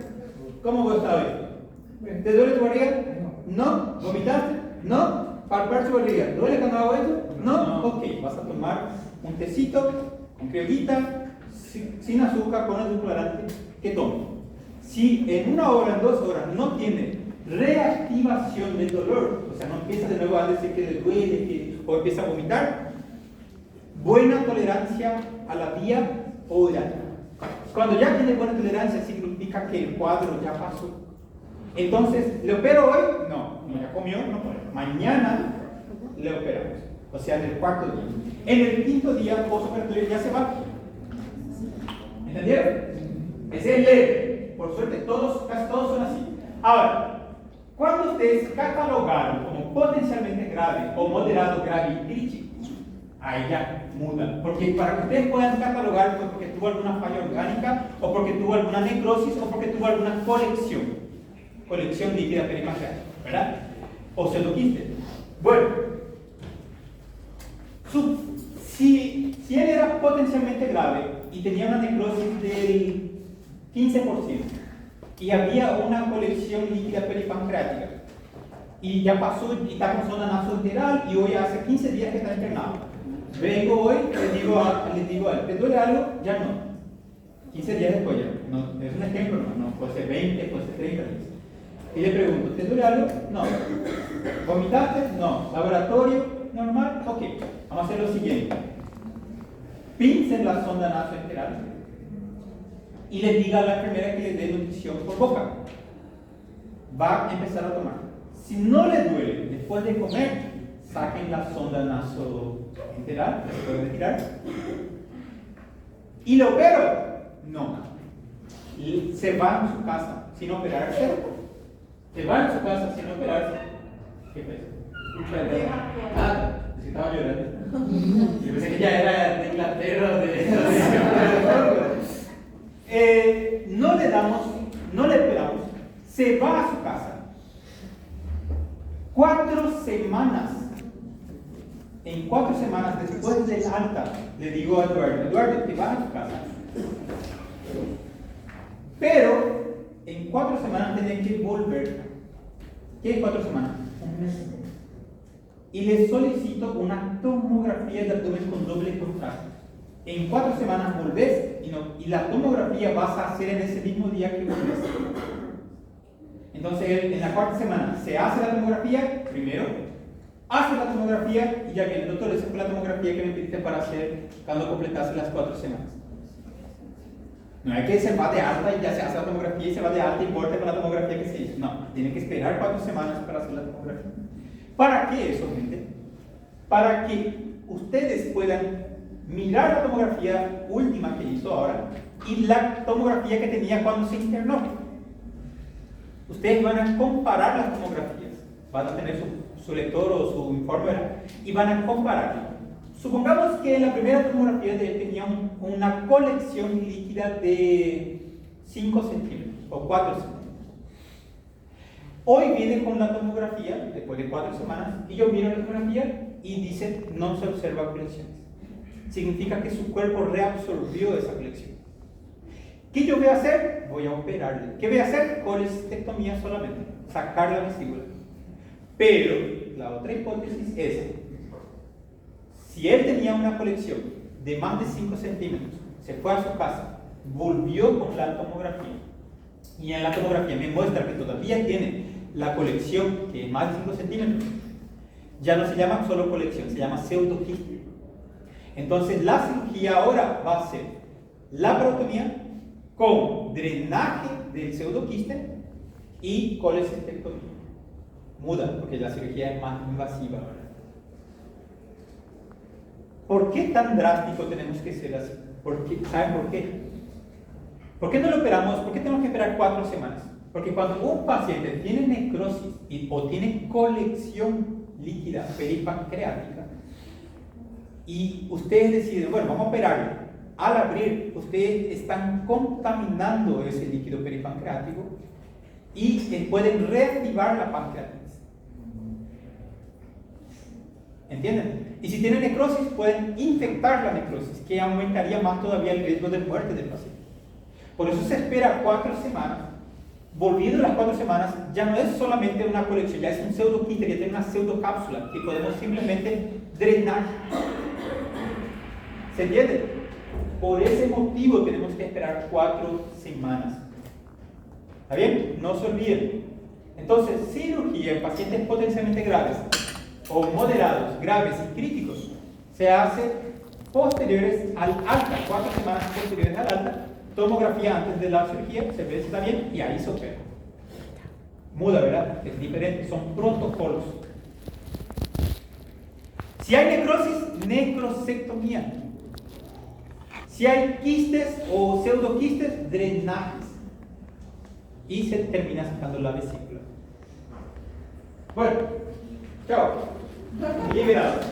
¿cómo vos estás hoy? ¿Te duele tu barriga? No. ¿Vomitaste? No. ¿Palpar su barriga? ¿Duele cuando hago eso? No. Ok, vas a tomar un tecito con criollita, sin azúcar, con edulcorante, que tome. Si en 1 hora, en 2 horas no tiene reactivación del dolor, o sea, no empieza de nuevo a decir que le duele o empieza a vomitar, buena tolerancia a la vía oral. Cuando ya tiene buena tolerancia, significa que el cuadro ya pasó. Entonces, ¿le opero hoy? No, ya comió, no puede. Mañana le operamos, o sea, en el 4º día. En el 5º día postoperatorio ya se va. ¿Entendieron? Ese es leve. Por suerte, casi todos son así. Ahora, cuando ustedes catalogaron como potencialmente grave o moderado grave y crítico, ahí ya muda. Porque para que ustedes puedan catalogar fue porque tuvo alguna falla orgánica, o porque tuvo alguna necrosis, o porque tuvo alguna colección líquida peripancreática, ¿verdad? O se lo quiste. Bueno, si él era potencialmente grave y tenía una necrosis del 15%, y había una colección líquida peripancreática, y ya pasó, y está con sonda nasoenteral, y hoy hace 15 días que está internado. Vengo hoy, le digo a él, ¿te duele algo? Ya no. 15 días después ya. No, es un ejemplo, no puede ser 20, puede ser 30 días. Y le pregunto, ¿te duele algo? No. ¿Vomitaste? No. ¿Laboratorio? Normal. Ok, vamos a hacer lo siguiente. Pincen la sonda nasoenteral y le diga a la enfermera que le dé nutrición por boca. Va a empezar a tomar. Si no le duele después de comer, saquen la sonda nasoenteral, se puede retirar. ¿Y lo opero? No. Se va a su casa sin operarse. Se va a su casa sin operarse. ¿Qué pasa? Ah, es que estaba llorando. Yo pensé que ya era de Inglaterra o de... no le esperamos, se va a su casa. 4 semanas. En 4 semanas después del alta, le digo a Eduardo, te vas a tu casa. Pero en 4 semanas tiene que volver. ¿Qué es 4 semanas? Un mes. Y le solicito una tomografía de abdomen con doble contraste. En 4 semanas volvés y la tomografía vas a hacer en ese mismo día que volvés. Entonces, en la 4ª semana se hace la tomografía primero, hace la tomografía y ya viene, doctor, esa fue la tomografía que me pediste para hacer cuando completase las 4 semanas. No hay que se va de alta y ya se hace la tomografía y se va de alta y corte con la tomografía que se hizo. No, tiene que esperar 4 semanas para hacer la tomografía. ¿Para qué eso, gente? Para que ustedes puedan mirar la tomografía última que hizo ahora y la tomografía que tenía cuando se internó. Ustedes van a comparar las tomografías, van a tener su lector o su informe, ¿verdad? Y van a compararlo. Supongamos que la primera tomografía de él tenía una colección líquida de 5 centímetros o 4 centímetros. Hoy viene con la tomografía, después de 4 semanas, y yo miro la tomografía y dice no se observa colecciones. Significa que su cuerpo reabsorbió esa colección. ¿Qué yo voy a hacer? Voy a operarle. ¿Qué voy a hacer? Colestectomía solamente, sacar la vesícula. Pero la otra hipótesis es, si él tenía una colección de más de 5 centímetros, se fue a su casa, volvió con la tomografía, y en la tomografía me muestra que todavía tiene la colección que es más de 5 centímetros, ya no se llama solo colección, se llama pseudoquiste. Entonces la cirugía ahora va a ser laparotomía con drenaje del pseudoquiste y colestectomía. Muda, porque la cirugía es más invasiva ahora. ¿Por qué tan drástico tenemos que ser así? ¿Saben por qué? ¿Por qué no lo operamos? ¿Por qué tenemos que esperar 4 semanas? Porque cuando un paciente tiene necrosis o tiene colección líquida peripancreática y ustedes deciden, bueno, vamos a operarlo. Al abrir, ustedes están contaminando ese líquido peripancreático y pueden reactivar la pancreatitis. ¿Entienden? Y si tienen necrosis, pueden infectar la necrosis, que aumentaría más todavía el riesgo de muerte del paciente. Por eso se espera 4 semanas. Volviendo las 4 semanas, ya no es solamente una colección, ya es un pseudoquiste, ya tiene una pseudocápsula que podemos simplemente drenar. ¿Se entiende? Por ese motivo tenemos que esperar 4 semanas. ¿Está bien? No se olviden. Entonces, cirugía en pacientes potencialmente graves o moderados, graves y críticos se hace posteriores al alta, 4 semanas posteriores al alta, tomografía antes de la cirugía, se ve si está bien y ahí se opera. Muda, ¿verdad? Es diferente, son protocolos. Si hay necrosis, necrosectomía. Si hay quistes o pseudoquistes, drenajes. Y se termina sacando la vesícula. Bueno, chao. Liberados.